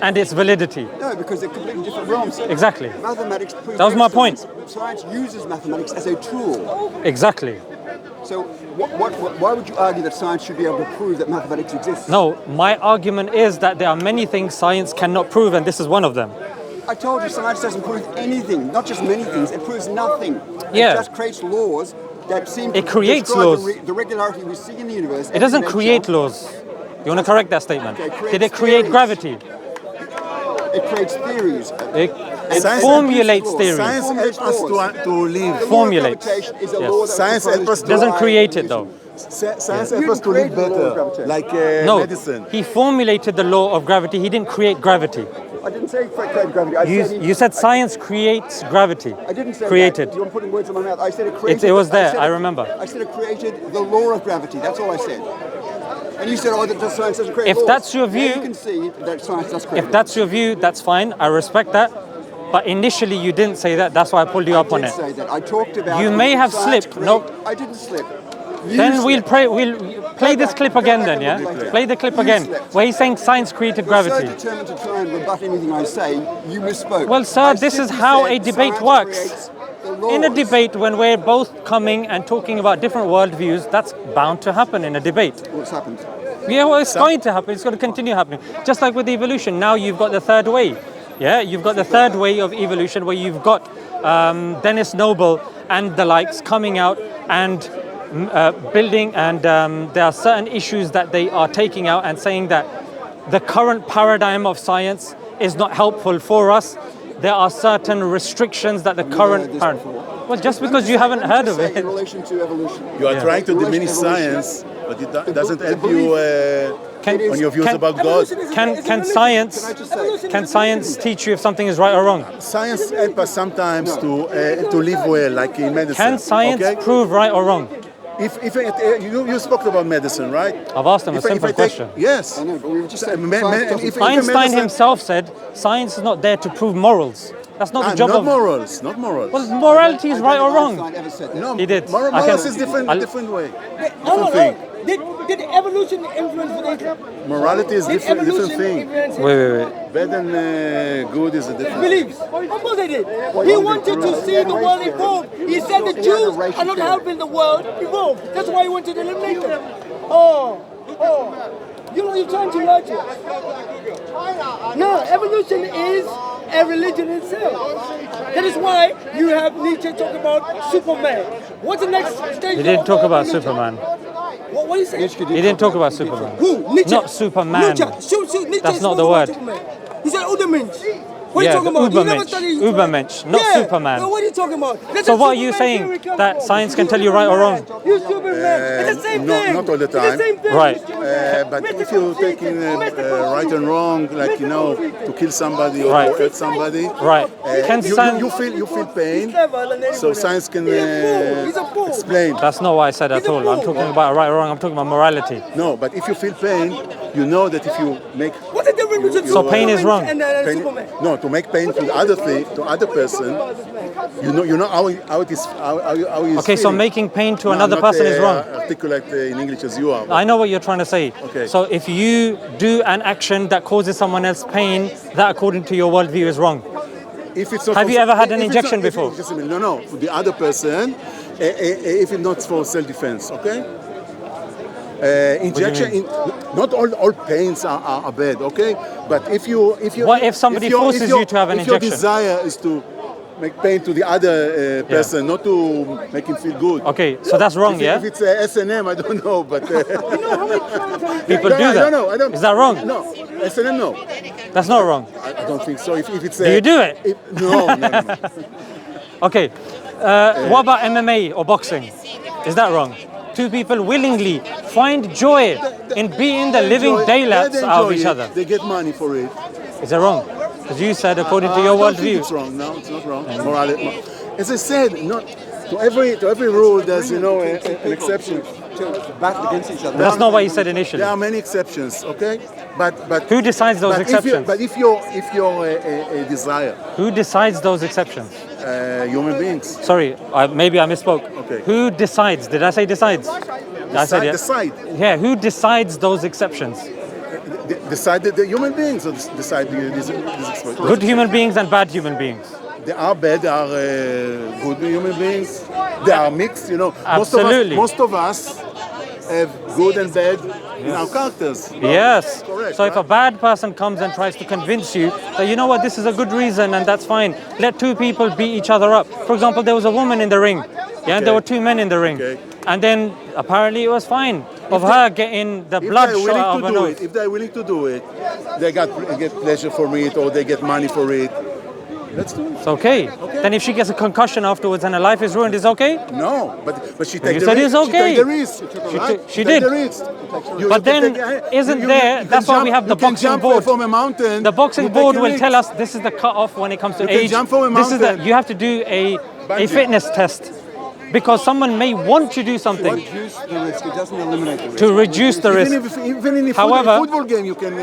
and its validity? No, because they're completely different realms. Exactly. Mathematics proves That was my point. Science uses mathematics as a tool. Exactly. So why would you argue that science should be able to prove that mathematics exists? No, my argument is that there are many things science cannot prove, and this is one of them. I told you science doesn't prove anything, not just many things, it proves nothing. Yeah. It just creates laws that seem It to creates describe laws. the regularity we see in the universe. It doesn't exponential. create laws. You want to correct that statement? Okay, creates Did it create theories. gravity? It creates theories. It Science formulates laws. theories. Science helps us to live. The law of Formulates. gravitation is a Yes. law that Science was helps us proposed to- Doesn't by create it Newton. though. Science You helps us to didn't live create the law of better, gravitation. like No, medicine. he formulated the law of gravity. He didn't create gravity. I didn't say create gravity. I said You said science creates gravity. I didn't say created. that. You're putting words in my mouth. I said it created. It was there, said I it- remember. I said it created the law of gravity. That's all I said. And you said, oh, that science doesn't create If laws. that's your Now view- you can see that science does create If that's your view, that's fine. I respect that. But initially, you didn't say that. That's why I pulled you up I on did it. say that. I talked about. You may have science slipped. create- No. I didn't slip. You Then slipped. we'll play this clip again. Go Then, back and yeah. look later. Play the clip You again, slipped. where he's saying science created You're so gravity. determined to try and rebut anything I say, you misspoke. Well, sir, I this is simply how said a debate science works. creates the In a laws. debate, when we're both coming and talking about different worldviews, that's bound to happen in a debate. What's happened? Yeah, well, it's going to happen. It's going to continue happening. Just like with evolution, now you've got the third way. Yeah, you've got the third way of evolution where you've got Dennis Noble and the likes coming out and building, and there are certain issues that they are taking out and saying that the current paradigm of science is not helpful for us. There are certain restrictions that the current heard this paradigm. before. Well, just because you haven't heard of In it. relation to evolution. You are Yeah. trying to In relation diminish to evolution. science, but it doesn't the help you Can- on your views can- about God. Evolution is- Can is can religion. science Can I just say? can science teach you if something is right or wrong? Science helps us sometimes to live well, like in medicine. Can science okay? prove right or wrong? If you spoke about medicine, right? I've asked him a If I simple take- question. Yes. I know, but we've just said Me- science me- doesn't if- prove- if- Einstein medicine- himself said science is not there to prove morals. That's not the job Not of... morals, not morals. Well, morality is I don't right or think wrong. Einstein ever said that. no, He did. Morals I can- is different way. Hold on, thing. Did evolution influence religion? Morality is Did different evolution thing. influence Wait. Bad and good is a different. beliefs? Of course they did. He wanted to see the world evolve. He said the Jews are not helping the world evolve. That's why he wanted to eliminate them. Oh. You know, you're trying to logic. No, evolution is a religion itself. That is why you have Nietzsche talk about Superman. What's the next stage? He didn't talk about Nietzsche? Superman. What do you say? He didn't talk about Superman. Who? Nietzsche. Not Superman. Nietzsche. Nietzsche That's is not the all word. about Superman. He said Untermensch. What are you talking about? You never Ubermensch, studied Ubermensch, not yeah. Superman. No, what are you talking about? That's So a what are you Superman saying? theory come That from. science can tell you right or wrong? You Superman. It's the same thing. Not all the It's time. the same thing. Right. But if you're taking right and wrong, like to kill somebody or Right. to hurt somebody, Right. Can you science... feel pain. He's clever than anyone So else. science can He's a fool. He's a fool. explain. That's not what I said at He's a all. I'm fool. talking about right or wrong. I'm talking about morality. No, but if you feel pain, you know that if you make What's the difference between So pain is wrong. and pain, Superman? no, to make pain to the other thing, to other person, you know how it is. How he is Okay, so feeling. making pain to No, another not, person is wrong. Articulate in English as you are. I know what you're trying to say. Okay. So if you do an action that causes someone else pain, that according to your worldview is wrong. If it's not Have for- you ever had an if it's injection not- if before? it's just a minute. No, for the other person, if it's not for self-defense, okay? Injection, mean? not all pains are bad, okay? But if you What if somebody forces you to have an if your injection? desire is to make pain to the other person, not to make him feel good. Okay, so that's wrong, yeah? If it's S&M, I don't know, but People no, do I that. don't know. I don't. Is that wrong? No, S&M, no. That's not wrong. I don't think so. If it's Do you do it? No. Okay. What about MMA or boxing? Is that wrong? Two people willingly find joy in beating the living daylights They out of enjoy each it. other. They get money for it. Is that wrong? Because you said according to your I don't think worldview. it's wrong. No, it's not wrong. Morality. As I said, not to every rule there's an exception. To battle against each other. That's not what you said initially. There are many exceptions, okay? But Who decides those but exceptions? If your desire, Who decides those exceptions? human beings. Sorry, maybe I misspoke. Okay. Who decides? Did I say decides? I said yeah. Decide. Yeah, who decides those exceptions? Decide the human beings decide these exceptions. Good human beings and bad human beings. They are bad, they are good human beings. They are mixed, Absolutely. Most of us have good and bad in our characters. Yes. Correct, So if a right? bad person comes and tries to convince you that, you know what, this is a good reason and that's fine, let two people beat each other up. For example, there was a woman in the ring, and there were two men in the ring. Okay. And then apparently it was fine of her getting the blood If shot out of her nose. if they're willing to do it, they get pleasure from it or they get money for it. Let's do it. It's okay. Then if she gets a concussion afterwards and her life is ruined, it's okay? No, but she You takes the said risk. it's okay. She takes the risk. She Take did. the risk. But then isn't there- can that's why we have the you can boxing jump board. from a mountain. The boxing you take board a will risk. tell us this is the cutoff when it comes to You can age. jump from a This is the, mountain. you have to do a Bungee. fitness test because someone may want to do something Reduce the risk. It doesn't eliminate the risk. to reduce the risk. Even in a However- football game, you can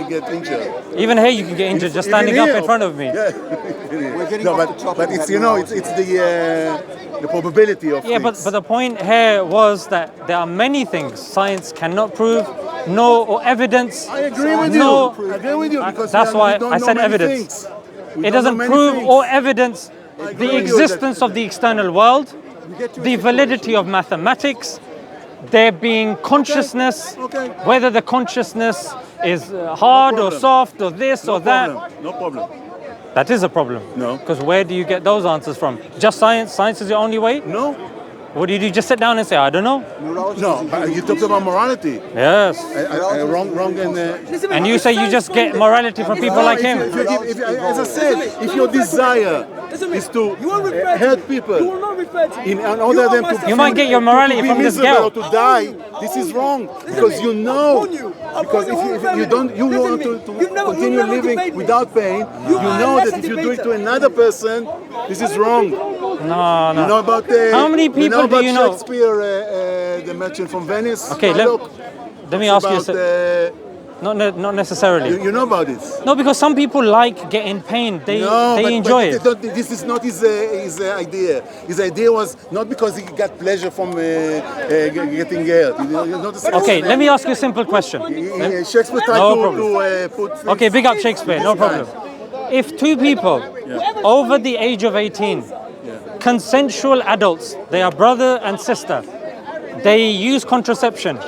get injured. Even here you can get injured just standing Even up here. in front of me. Yeah. We're getting No, off but, the topic but of it's morality. it's the probability of Yeah, things. but the point here was that there are many things science cannot prove, or evidence. I agree with no, you. I agree with you because That's we why don't I know said many evidence. things. We It don't doesn't know many prove things. or evidence agree the with you existence of the external world, the validity of mathematics, there being consciousness, Okay. whether the consciousness is hard or problem. soft or this or that. No problem. That is a problem. No. Because where do you get those answers from? Just science? Science is the only way? No. What do you do? Just sit down and say, I don't know? Morality No. is But you talked about morality. Yes. Wrong and. And you say you just get morality from people like him. As I said, if your desire is to help people You will not refer to in order them to You might get your morality to be from this miserable girl. or to die, this is wrong because you know. Because if you don't, you want to continue living without pain. You know that if you do it to another person, this is wrong. No, You know about How many people about do you know? Shakespeare, the Merchant from Venice. Okay, Shylock? let me ask you, About, not necessarily. you know about this. No, because some people like getting pain. They enjoy it. This is not his idea. His idea was not because he got pleasure from getting hurt. Okay, let me ask you a simple question. Shakespeare tried No to problem. put things Okay, big up Shakespeare, no problem. If two people over the age of 18, consensual adults, they are brother and sister, they use contraception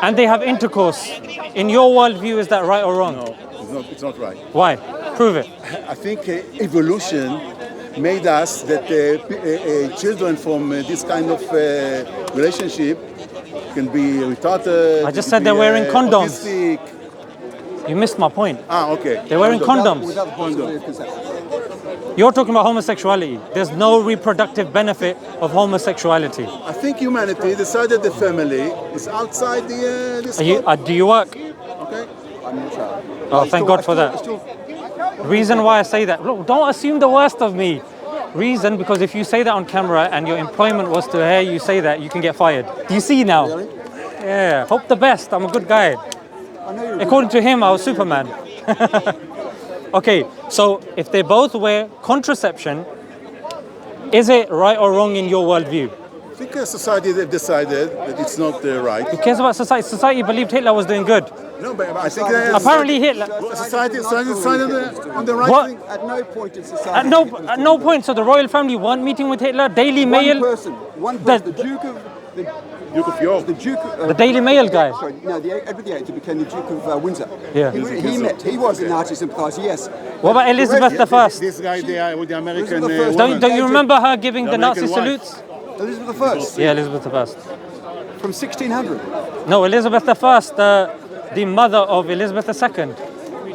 and they have intercourse, in your worldview, is that right or wrong? No, it's not right. Why? Prove it. I think evolution made us that children from this kind of relationship can be retarded. I just can said be, they're wearing condoms. autistic. You missed my point. Okay. They're wearing condoms. Without the possibility of conception. You're talking about homosexuality. There's no reproductive benefit of homosexuality. I think humanity decided the family is outside this. Do you work? Okay. I'm not sure. Oh, thank God for that. Reason why I say that. Look, don't assume the worst of me. Reason, because if you say that on camera and your employment was to hear you say that, you can get fired. Do you see now? Really? Yeah. Hope the best. I'm a good guy. I know you're According to him, I was Superman. Okay, so if they both wear contraception, is it right or wrong in your worldview? I think society they've decided that it's not right. Who cares about society? Society believed Hitler was doing good. No, but I think Apparently Hitler. society decided on the right What? thing. At no point in society. At no point. So the royal family, one meeting with Hitler, Daily Mail. One person, the Duke of Duke of York. the Duke of, The Daily Mail guy. Sorry, no, Edward VIII who became the Duke of Windsor. Yeah. He was a Nazi sympathiser, yes. What about Elizabeth I? This guy there with the American Elizabeth I. woman. Don't you remember her giving the Nazi American wife. salutes? Elizabeth I, Yeah, Elizabeth I. from 1600. No, Elizabeth I, the mother of Elizabeth II.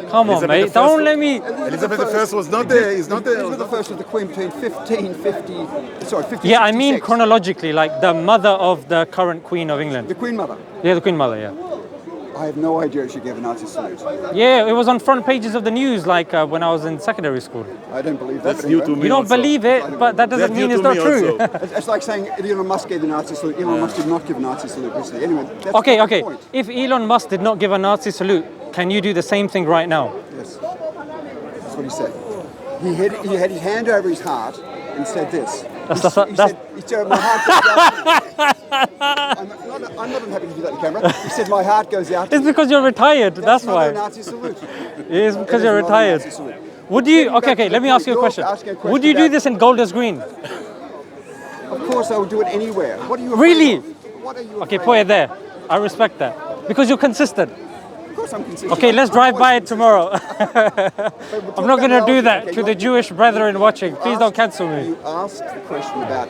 Come on, Elizabeth mate. I Don't let me. Elizabeth I was not there. Is not there. Elizabeth I was the Queen between 1550. Yeah, I mean 1566. chronologically, like the mother of the current Queen of England. The Queen Mother. Yeah, the Queen Mother, yeah. I have no idea if she gave a Nazi salute. Yeah, it was on front pages of the news, like when I was in secondary school. I don't believe that. That's but new anyway. to me. You don't also. believe it, but that doesn't That's mean new it's to not me true. also. It's like saying Elon Musk gave the Nazi salute. Elon Musk did not give a Nazi salute, recently. Anyway, that's Okay, not the okay. point. If Elon Musk did not give a Nazi salute, can you do the same thing right now? Yes. That's what he said. He had his hand over his heart and said this. He said, my heart goes out. I'm not unhappy to do that in camera. He said, my heart goes out. It's because you're retired, that's not why. a Nazi salute. It's because It you're is not a retired. Nazi salute. Would you, Getting back to okay, the let me point, ask you a you're question. asking a question Would you do about- this in Golders Green? Of course I would do it anywhere. What are you afraid Really? of? What are you Okay, afraid put it of? there. I respect that. Because you're consistent. Of course I'm consistent. Okay, let's I'm drive always by it consistent. tomorrow. But we're I'm not talking going to about do morality, that okay? to the You- Jewish brethren watching. Please don't asked- cancel me. You asked the question about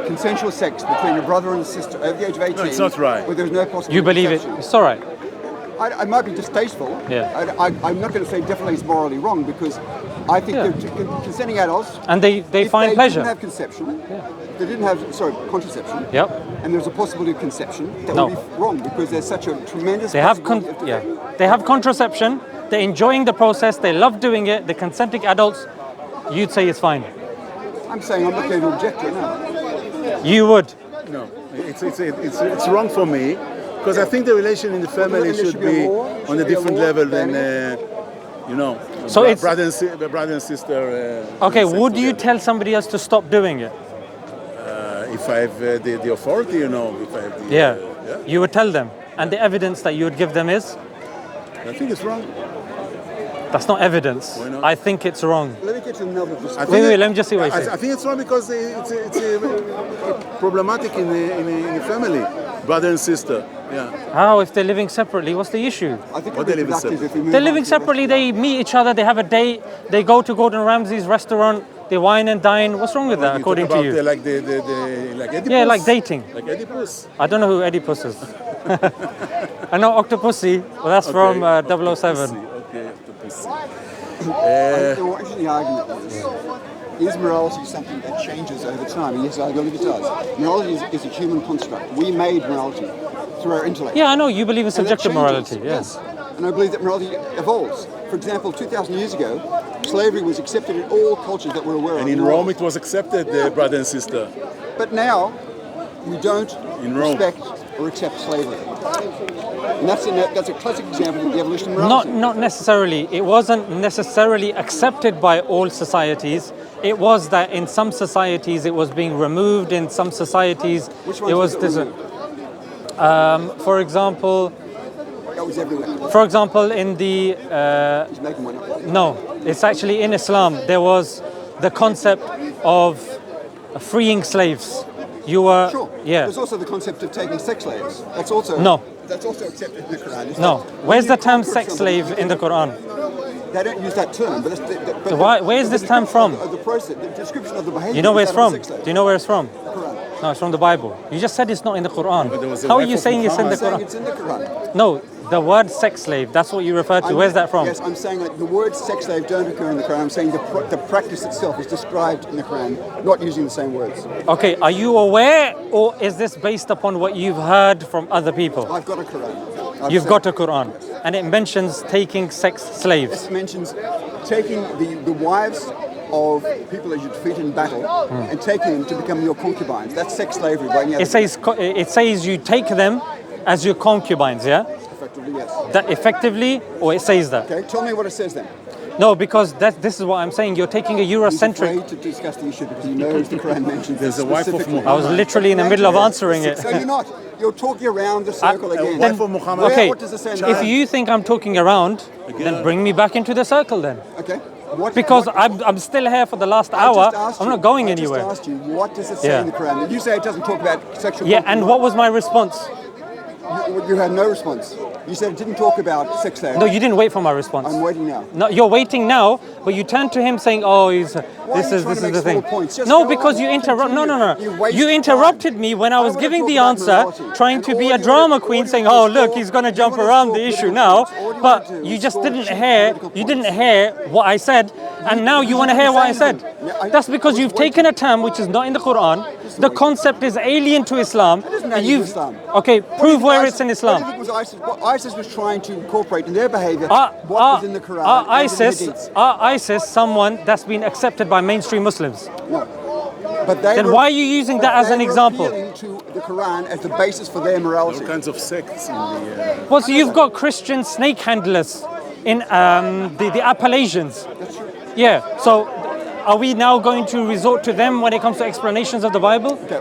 consensual sex between a brother and a sister over the age of 18. No, it's not right. Where there's no possibility You believe it. of conception. It's all right. I might be distasteful. Yeah. I'm not going to say definitely it's morally wrong because I think Yeah. they're consenting adults. And they if find they pleasure. didn't have conception, if they didn't have, contraception, Yep. and there's a possibility of conception, that No. would be wrong because there's such a tremendous They have possibility of they have contraception. They're enjoying the process. They love doing it. They're consenting adults. You'd say it's fine. I'm saying I'm not going to object to it now. You would. No, it's wrong for me because I think the relation in the family there should should be a be law? on Should a be a different law level than banning So it's- brother and sister. Okay. sex Would you together. tell somebody else to stop doing it? If I have the authority, if I have the, Yeah. You would tell them. And the evidence that you would give them is? I think it's wrong. That's not evidence. Why not? I think it's wrong. Let me get to the nub of this. I Wait, think let me just see what he I says. think it's wrong because it's problematic in the family, brother and sister. Yeah. How if they're living separately? What's the issue? I think What it'd they be live in productive if we move They're on living to the rest separately. of the- They meet each other. They have a date. They go to Gordon Ramsay's restaurant. They wine and dine. What's wrong with that, You according talk to about you? like like Oedipus? Yeah, like dating. Like Oedipus. I don't know who Oedipus is. I know Octopussy. Well, that's from 007. Okay, Octopus. The more interesting argument is morality something that changes over time? And yes, I believe it does. Morality is a human construct. We made morality through our intellect. Yeah, I know. You believe in And that subjective changes, morality. Yes. And I believe that morality evolves. For example, 2,000 years ago, slavery was accepted in all cultures that we're aware of. And in Rome it was accepted, brother and sister. But now, we don't In Rome. respect or accept slavery. And that's a classic example of the evolution of morality. Not necessarily. It wasn't necessarily accepted by all societies. It was that in some societies it was being removed. In some societies Which it was ones this. was it removed? For example, That was everywhere. for example, in the He's making one up. no, it's actually in Islam. There was the concept of freeing slaves. You were Sure. yeah. There's also the concept of taking sex slaves. That's also No. That's also accepted in the Quran. isn't No. it? Where's When the you term conquer sex somebody, slave in the Quran? They don't use that term, but but Where is this term from? The process, the description of the behavior. You know where it's of that from? sex slave. Do you know where it's from? Quran. No, it's from the Bible. You just said it's not in the Quran. But there was a How are wife you of saying it's in the I'm saying Quran? it's in the Quran. No, the word sex slave, that's what you refer to. Where's that from? Yes, I'm saying that the words sex slave don't occur in the Quran. I'm saying the practice itself is described in the Quran, not using the same words. Okay, are you aware, or is this based upon what you've heard from other people? I've got a Quran. You've got a Quran, and it mentions taking sex slaves. It mentions taking the wives of people that you defeat in battle and taking them to become your concubines. That's sex slavery. By any other It says you take them as your concubines, yeah? Effectively, yes. That effectively, or it says that? Okay, tell me what it says then. No, because this is what I'm saying. You're taking a He's Eurocentric. afraid to discuss the issue because he knows the Quran mentions There's a wife of specifically. I was literally in the middle of answering it. So you're not. You're talking around the circle again. wife of Muhammad. Okay, What does it say in the if Quran? you think I'm talking around, then bring me back into the circle then. Okay. Because I'm still here for the last hour. I'm not going anywhere. I just asked you, what does it say Yeah. in the Quran? You say it doesn't talk about sexual Yeah, and concubines. what was my response? You had no response. You said it didn't talk about sex slavery. No, you didn't wait for my response. I'm waiting now. No, you're waiting now, but you turn to him saying, "Oh, this are you is trying to make the thing." small points? Just No, go because on, you interrupt. No, no, continue. no. You waste You interrupted time. me when I I was wanna giving talk the about answer, morality. trying And to be all a you drama wanna- queen, all saying, you "Oh, wanna look, score- he's going to you jump wanna around score the issue political now." points. All you But wanna do you is just score didn't cheap hear. political You points. didn't hear what I said, and now you want to hear what I said. That's because you've taken a term which is not in the Quran. The concept is alien to Islam. isn't And alien to you've Islam. okay. What do you Prove think where ISIS- it's in What Islam. do you think was ISIS? What ISIS was trying to incorporate in their behavior Are what was in the Quran and in the Hadiths. ISIS someone that's been accepted by mainstream Muslims? No. But they Then were- why are you using but that as they an were example? appealing to the Quran as the basis for their morality. All kinds of sects in the. Well, so you've got Christian snake handlers in the Appalachians. Yeah, so are we now going to resort to them when it comes to explanations of the Bible? Okay.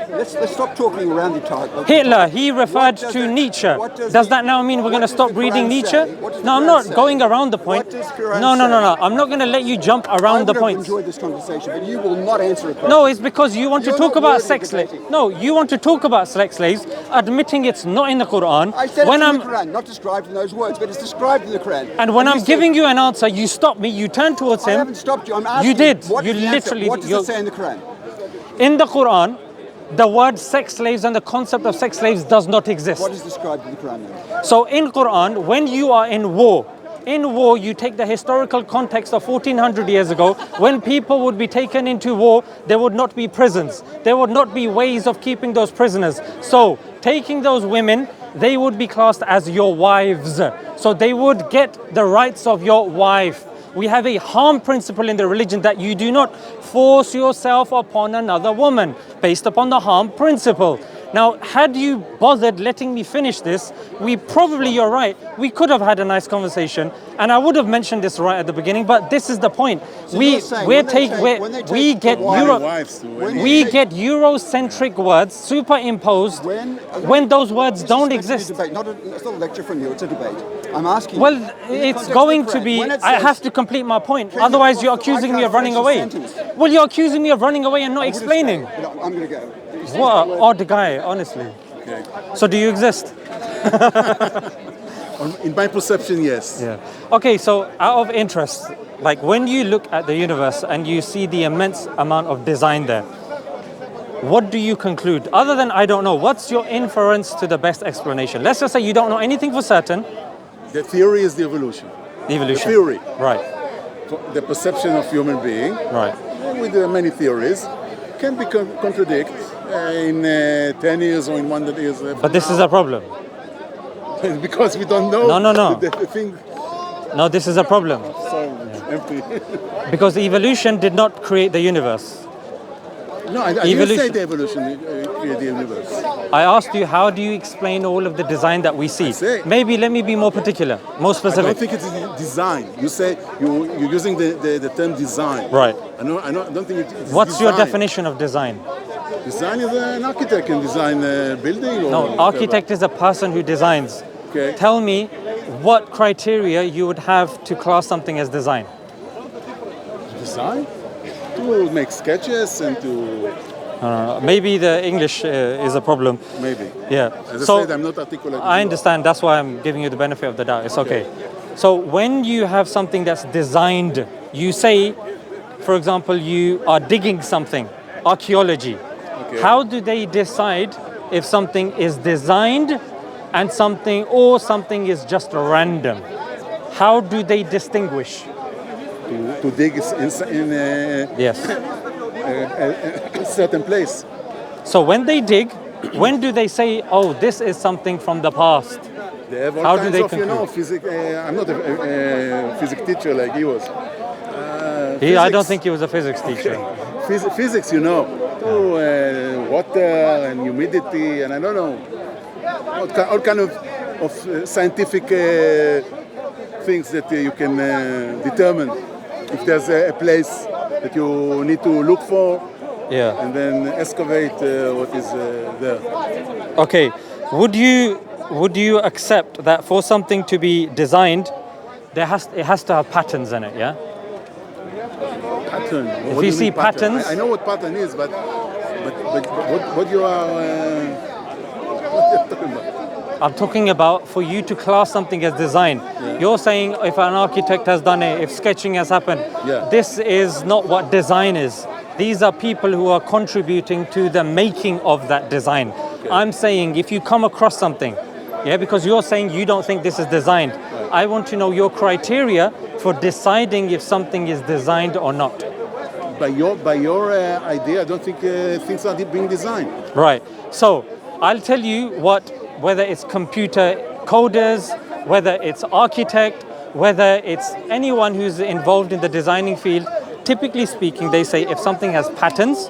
Let's stop talking around the target. Hitler, he referred does to that- Nietzsche. what Does does that now mean we're what going to does stop the reading Quran Nietzsche? say? What does the No, I'm Quran not say? going around the point. What does Quran No, say? I'm not going to let you jump I around would the have points. enjoyed this conversation, but you will not answer a question. No, it's because you want to You're talk not about worthy of sex slaves. debating. No, you want to talk about sex slaves, admitting it's not in the Quran. I said when it's I'm in the Quran, not described in those words, but it's described in the Quran. and when I'm said- giving you an answer, you stop me. You turn towards I him. haven't stopped you. I'm asking You did. What You is the answer? literally- What does you're- it say in the Quran? In the Quran, the word sex slaves and the concept of sex slaves does not exist. What is described in the Quran then? So in Quran, when you are in war, you take the historical context of 1400 years ago, when people would be taken into war, there would not be prisons. There would not be ways of keeping those prisoners. So taking those women, they would be classed as your wives. So they would get the rights of your wife. We have a harm principle in the religion that you do not force yourself upon another woman based upon the harm principle. Now, had you bothered letting me finish this, you're right, we could have had a nice conversation, and I would have mentioned this right at the beginning, but this is the point. So you're saying when they take the wives to women. We get Eurocentric words superimposed when those words don't This is exist. a debate, it's not a lecture from you, it's a debate. I'm asking Well, you, in the it's context going of the to Quran, be, when it I says- have to complete my point. Can you- Otherwise, you're I accusing me can't of running finish a away. sentence. Well, you're accusing me of running away and not I would have explaining. stayed, but I'm going to go. What an odd guy, honestly. Okay. So do you exist? In my perception, yes. Yeah. Okay, so out of interest, like when you look at the universe and you see the immense amount of design there, what do you conclude? Other than I don't know, what's your inference to the best explanation? Let's just say you don't know anything for certain. The theory is the evolution. The evolution. The theory. Right, The perception of human being, right. with many theories, can be contradict in 10 years or in 100 years. But this is a problem. Because we don't know. No. The thing. No, this is a problem. So empty. Because evolution did not create the universe. No, I didn't Evolution. say the evolution created the universe. I asked you, how do you explain all of the design that we see? say- Maybe let me be more particular, more I specific. don't think it's design. You say you're using the term design. Right. I don't think it's What's your design. definition of design? Design is an architect can design a building. Or No, whatever. architect is a person who designs. Okay. Tell me what criteria you would have to class something as design. Design to make sketches and to Maybe the English is a problem. maybe. Yeah. As I So said, I'm not articulate. I understand. That's why I'm giving you the benefit of the doubt. It's okay. So when you have something that's designed, you say, for example, you are digging something, archaeology. Okay. How do they decide if something is designed and something is just random. How do they distinguish? To dig in Yes. a certain place. So when they dig, when do they say, oh, this is something from the past? They have all How do kinds they of, conclude? physics. I'm not a physics teacher like he was. I don't think he was a physics teacher. Physics, water and humidity, and I don't know, all kind of scientific things that you can determine if there's a place that you need to look for, Yeah. and then excavate what is there. Okay. Would you accept that for something to be designed, it has to have patterns in it? Yeah. Pattern. If you see patterns, I know what pattern is, but what you are talking about? I'm talking about for you to class something as design. Yeah. You're saying if an architect has done it, if sketching has happened, this is not what design is. These are people who are contributing to the making of that design. Okay. I'm saying if you come across something, because you're saying you don't think this is designed. Right. I want to know your criteria for deciding if something is designed or not. By your idea, I don't think things are being designed. Right. So I'll tell you whether it's computer coders, whether it's architect, whether it's anyone who's involved in the designing field, typically speaking, they say if something has patterns,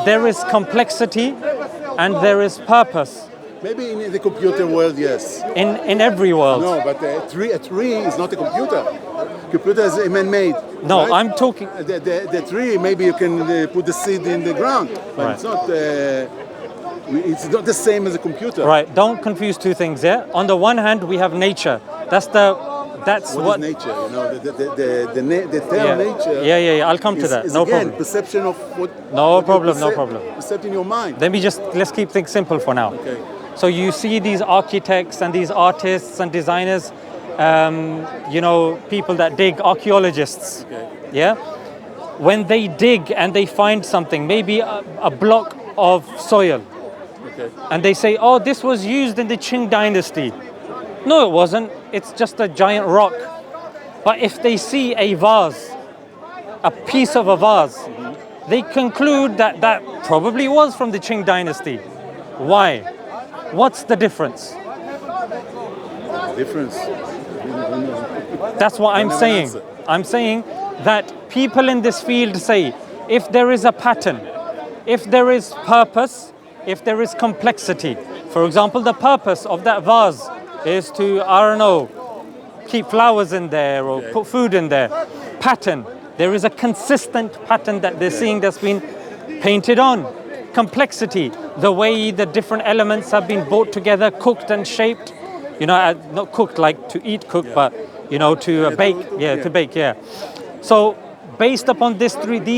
there is complexity, and there is purpose. Maybe in the computer world, yes. In every world. No, but a tree is not a computer. Computer is man-made. No, right? I'm talking... The tree, maybe you can put the seed in the ground, but right. It's not the same as a computer. Right, don't confuse two things, yeah? On the one hand, we have nature. That's what is nature? The term nature. Yeah. I'll come to that. Is no again, problem. Perception of what. No problem. Percept in your mind. Let's keep things simple for now. Okay. So you see these architects and these artists and designers, people that dig, archaeologists. Okay. Yeah. When they dig and they find something, maybe a block of soil. Okay. And they say, oh, this was used in the Qing dynasty. No, it wasn't. It's just a giant rock. But if they see a vase, a piece of a vase, they conclude that probably was from the Qing dynasty. Why? What's the difference? That's what I'm saying. I'm saying that people in this field say, if there is a pattern, if there is purpose, if there is complexity, for example, the purpose of that vase is to, keep flowers in there or put food in there. Pattern. There is a consistent pattern that they're seeing that's been painted on. Complexity. The way the different elements have been brought together, cooked and shaped. Not cooked like to eat but, to bake. So based upon these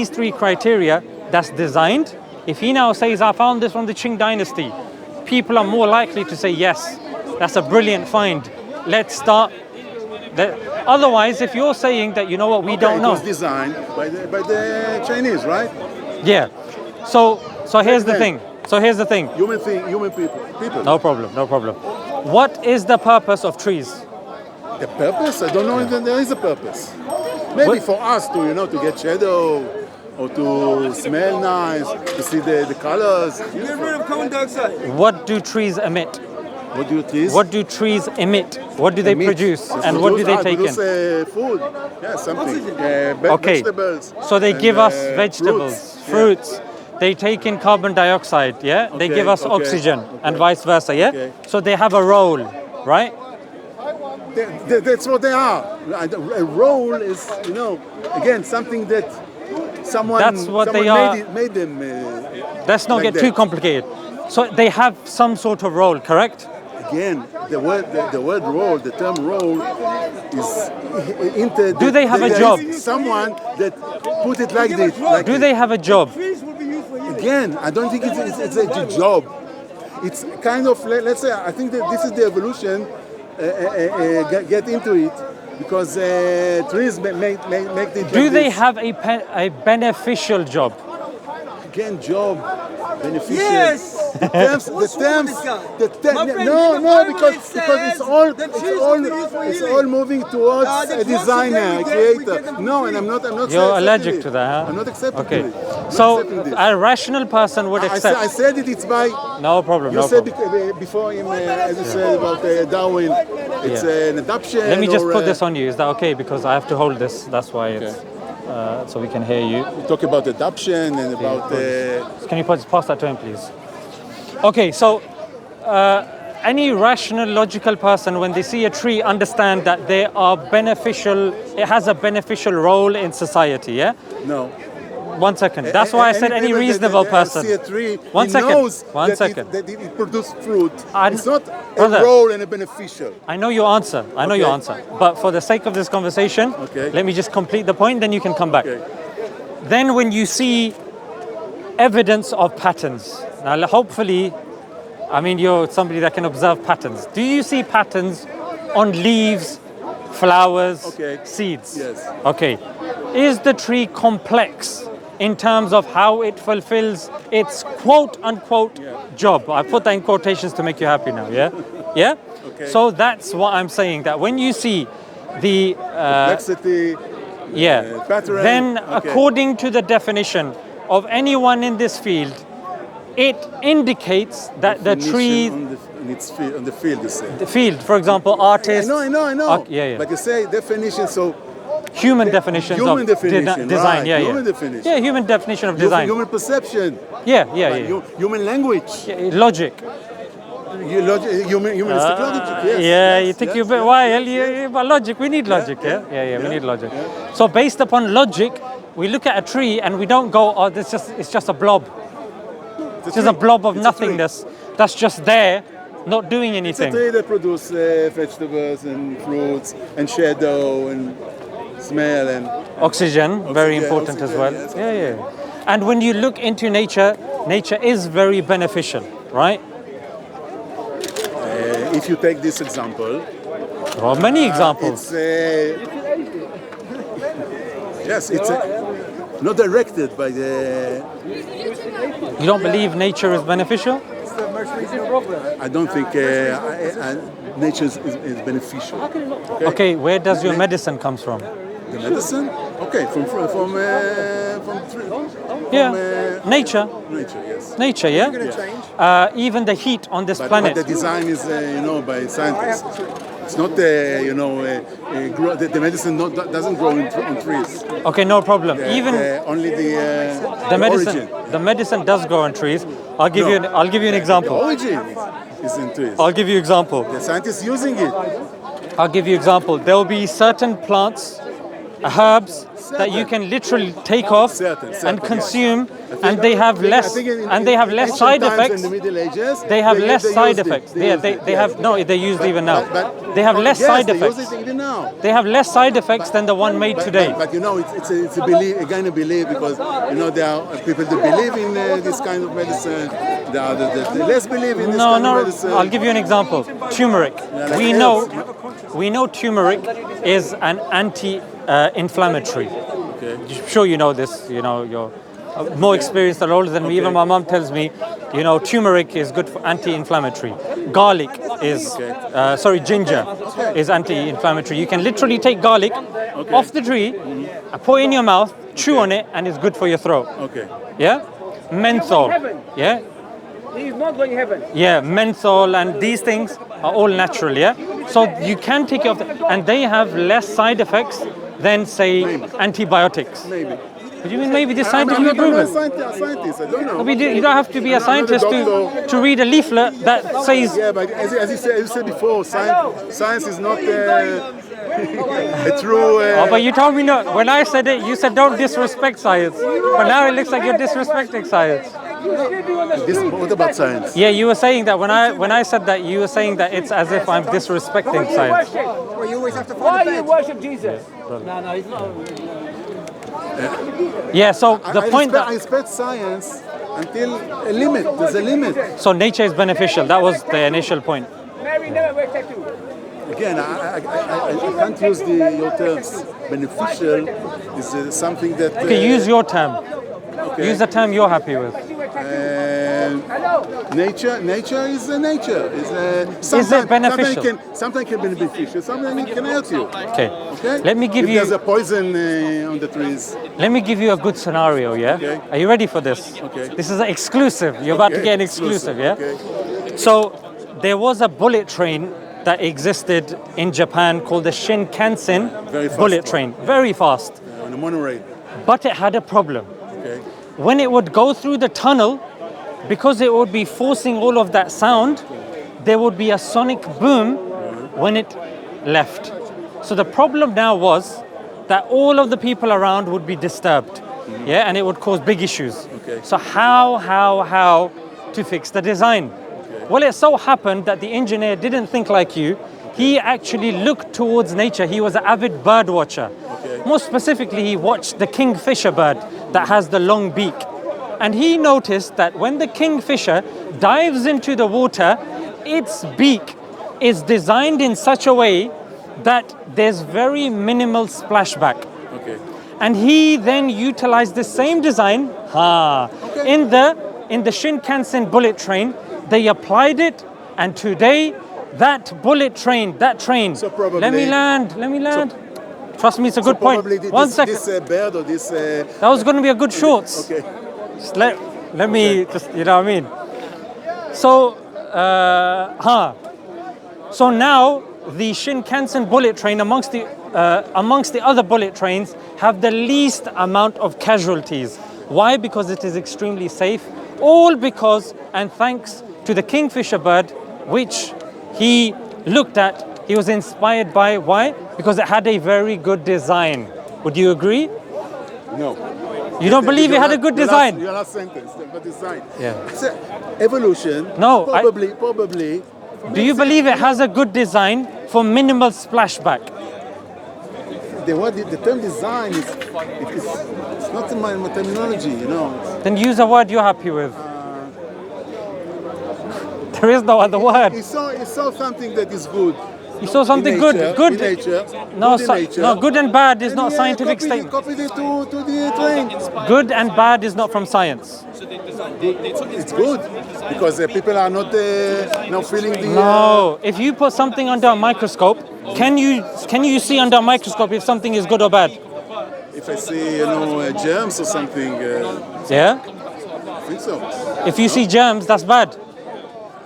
three criteria, that's designed. If he now says, I found this from the Qing dynasty, people are more likely to say, yes, that's a brilliant find. Let's start. Otherwise, if you're saying that, we don't know. It was designed by the Chinese, right? Yeah. So here's the thing. Human people. No problem. What is the purpose of trees? The purpose? I don't know if there is a purpose. Maybe for us to get shadow, or to smell nice, to see the colors. Get rid of carbon dioxide. What do trees emit? What do trees? What do trees emit? What do they produce? And what do they take in? Food. Yeah, something. Okay. Vegetables. So they give us vegetables, fruits. They take in carbon dioxide, yeah? They give us oxygen and vice versa, yeah? Okay. So they have a role, right? That's what they are. A role is, again, something that someone made them. Let's not get too complicated. So they have some sort of role, correct? Again, the word role, the term role is Do they have a job? Someone that put it like this. Do they have a job? Again, I don't think it's a job. It's kind of, let's say, I think that this is the evolution. Get into it because trees make the. Do they have a beneficial job? Again, job beneficial. Yes. The terms, What's wrong with this guy? My friend, no, in the no, Bible because it says the trees will be used for it's healing. all moving towards The a drugs designer, that a we get creator. them for No, free. and I'm not You're accepting allergic it. to that, huh? I'm not accepting Okay. it. I'm not So accepting this. a rational person would accept. I said it. It's by. No problem. You No said problem. before him, as you said about Darwin, it's an adoption. Let me just or, put this on you. Is that okay? Because I have to hold this. That's why it's so we can hear you. We talk about adoption and about. Can you pass that to him, please? Okay, so any rational, logical person, when they see a tree, understand that they are beneficial. It has a beneficial role in society. Yeah. No. 1 second. That's why I said any reasonable person. See a tree, One he second. knows One that second. that it produces fruit. I'm- It's not Brother. a role and a beneficial. I know your answer. I know your answer. But for the sake of this conversation, Okay. let me just complete the point, then you can come back. Okay. Then when you see evidence of patterns, now hopefully, I mean, you're somebody that can observe patterns. Do you see patterns on leaves, flowers, Okay. seeds? Yes. Okay. Is the tree complex in terms of how it fulfills its quote unquote job? I put that in quotations to make you happy now, yeah? Yeah? Okay. So that's what I'm saying, that when you see the Complexity. Pattern. then Okay. according to the definition of anyone in this field, it indicates that the tree, on the field, you say. the field, for example, artists. I know. Yeah. But you say definition, so Human definitions human of definition, design, right, yeah. human definition. Yeah, human definition of design. human perception, Yeah. human language, Logic. humanistic logic. Yes. Yeah, yes, you think yes, you're a bit yes, wild. yes. But logic, we need logic, yeah? We need logic. So based upon logic, we look at a tree and we don't go, oh, it's just a blob. It's just a blob of It's a tree. nothingness that's just there, not doing It's a anything. tree that produces vegetables and fruits and shadow and smell and Oxygen, very important as well. yes, Yeah. And when you look into nature, nature is very beneficial, right? if you take this example, There are many examples. It's not directed by the. You don't believe nature is beneficial? I don't think nature is beneficial. Okay, where does your medicine comes from? The medicine? Okay, from Nature. nature, yes. Nature, yeah? Even the heat on this But planet. the design is, by scientists. It's not, the medicine doesn't grow on trees. Okay, no problem. Even Only the medicine, origin. the medicine does grow on trees. I'll give you an The example. origin is in trees. I'll give you example. The scientists using it. I'll give you example. There will be certain plants, herbs that you can literally take off Certain, and yes. consume, and they have less side effects. In the Middle Ages, They have less side used it. effects. They used it, They yes. have no. They use it even now. But They have less yes, side they effects. use it even now. They have less side effects than the one made today. But it's a belief, again a belief, because there are people that believe in this kind of medicine. There are that less believe in this kind of medicine. I'll give you an example. Turmeric. like We know turmeric is an anti-inflammatory. Okay. I'm sure you know this. You're more experienced and older than me. Even my mom tells me, turmeric is good for anti-inflammatory. Garlic is, ginger is anti-inflammatory. You can literally take garlic off the tree, put it in your mouth, chew on it, and it's good for your throat. Okay. Yeah? Menthol. Yeah? He's not going to heaven. Yeah, menthol and these things are all natural, yeah? So you can take it off, and they have less side effects than, say, antibiotics. Maybe. What do you mean maybe this I'm scientifically not a proven? scientist. I don't know. You don't have to be a scientist to read a leaflet that says... Yeah, but as you said before, science is not a true. But you told me no. When I said it, you said don't disrespect science. But now it looks like you're disrespecting science. What about science? Yeah, you were saying that when I said that, you were saying that it's as if I'm disrespecting science. Well, you always have to find a bed. Why you worship Jesus? No, he's not. Yeah, so the point I respect science until a limit. There's a limit. So nature is beneficial. That was the initial point. Mary never wears tattoo. Again, I can't use your terms. Beneficial is something that. Okay, use your term. Okay. Use the term you're happy with. nature is nature. Is it beneficial? Sometimes can be beneficial. Sometimes it can hurt you. Okay. Okay. Let me give if you. There's a poison on the trees. Let me give you a good scenario. Yeah. Okay. Are you ready for this? Okay. This is an exclusive. You're about to get an exclusive. Yeah. Okay. So there was a bullet train that existed in Japan called the Shinkansen Very fast bullet one. train. Very fast. On the monorail. But it had a problem. Okay. When it would go through the tunnel, because it would be forcing all of that sound, there would be a sonic boom when it left. So the problem now was that all of the people around would be disturbed. Yeah, and it would cause big issues. Okay. So how to fix the design? Well, it so happened that the engineer didn't think like you. He actually looked towards nature. He was an avid bird watcher. Okay. More specifically, he watched the kingfisher bird that has the long beak. And he noticed that when the kingfisher dives into the water, its beak is designed in such a way that there's very minimal splashback. Okay. And he then utilized the same design in the Shinkansen bullet train. They applied it, and today that train. So probably- Let me land. Trust me, it's a good point. Probably One second. this bird or this. That was going to be a good shorts. Okay. Just let me just, you know what I mean? So, So now the Shinkansen bullet train amongst the other bullet trains have the least amount of casualties. Why? Because it is extremely safe. All because and thanks to the kingfisher bird, which he looked at, he was inspired by. Why? Because it had a very good design. Would you agree? No. You don't believe it had a good design? Your last sentence, the design. Yeah. So, evolution. No, Probably. Do you believe it has a good design for minimal splashback? The term design it's not in my terminology, you know. Then use a word you're happy with. There is no other word. He saw something that is good. You saw something in good. nature, Good. in nature, No, good in nature. no, good and bad is And not he, scientific copied statement. Copied it to the train. Good and bad is not from science. It's good because people are not now feeling the. No, if you put something under a microscope, can you see under a microscope if something is good or bad? If I see germs or something, Yeah. I think so. If you see germs, that's bad.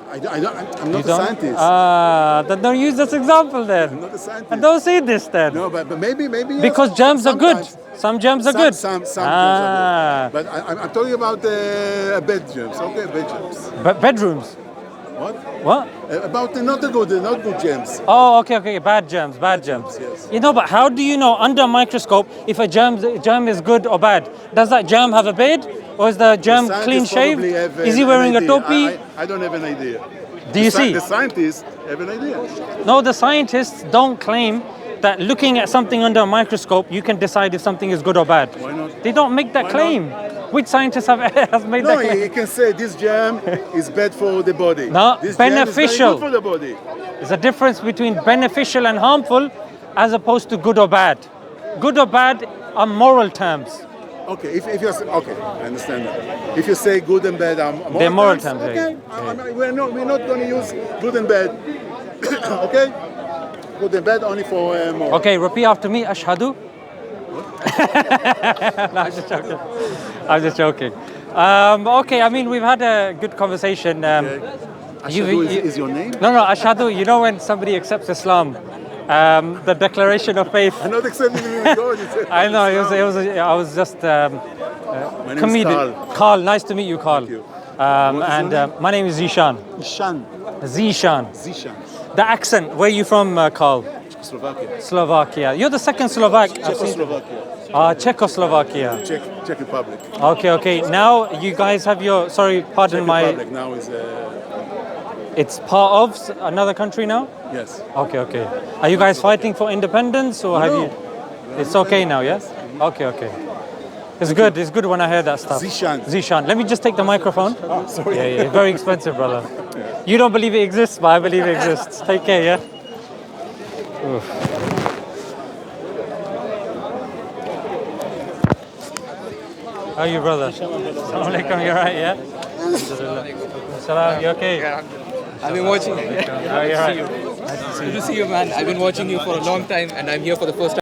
I'm not a scientist. Then don't use this example then. I'm not a scientist. And don't see this then. No, but maybe. Yes, Because germs are good. sometimes. Some germs are good. Some germs are good. But I'm talking about bed germs. Okay, bed germs. Bedrooms. What? About not good germs. Oh, okay. Bad germs. Yes. You know, but how do you know under a microscope if a germ is good or bad? Does that germ have a beard? Or is the germ clean shaved? Is he wearing a topi? I don't have an idea. Do you see? The scientists have an idea. No, the scientists don't claim that looking at something under a microscope, you can decide if something is good or bad. Why not? They don't make that Why claim. Which scientist has made No, that claim? you can say this germ is bad for the body. No, this beneficial. Germ is very good for the body. There's a difference between beneficial and harmful as opposed to good or bad. Good or bad are moral terms. Okay, if you say, okay, I understand that. If you say good and bad are moral They're moral terms, terms, okay. yeah. We're not going to use good and bad. Okay? Good and bad only for moral. Okay, repeat after me. Ashhadu. No, I'm just joking. Okay, I mean, we've had a good conversation. Okay. Ashhadu is your name? No, Ashhadu, you know when somebody accepts Islam, the declaration of faith. I'm not accepting you with God. I know, I was just My name comedian. is Carl, nice to meet you, Carl. Thank you. And my name is Zishan. Zishan. The accent, where are you from, Carl? Slovakia. You're the second Slovak. Czechoslovakia. Czech Republic. Okay. Now you guys have your, sorry, pardon Czech my... Republic now is, It's part of another country now? yes. Okay. Are you guys fighting for independence or have you... It's okay now, yes? Okay. It's good when I hear that stuff. Zishan. Let me just take the microphone. Oh, sorry. Yeah, it's very expensive, brother. You don't believe it exists, but I believe it exists. Take care, yeah? Oof. How are you, brother? Assalamu alaikum, you right, yeah? Salam, you okay? I've been watching you. How are you, right? Good to see you, man. I've been watching you for a long time, and I'm here for the first time.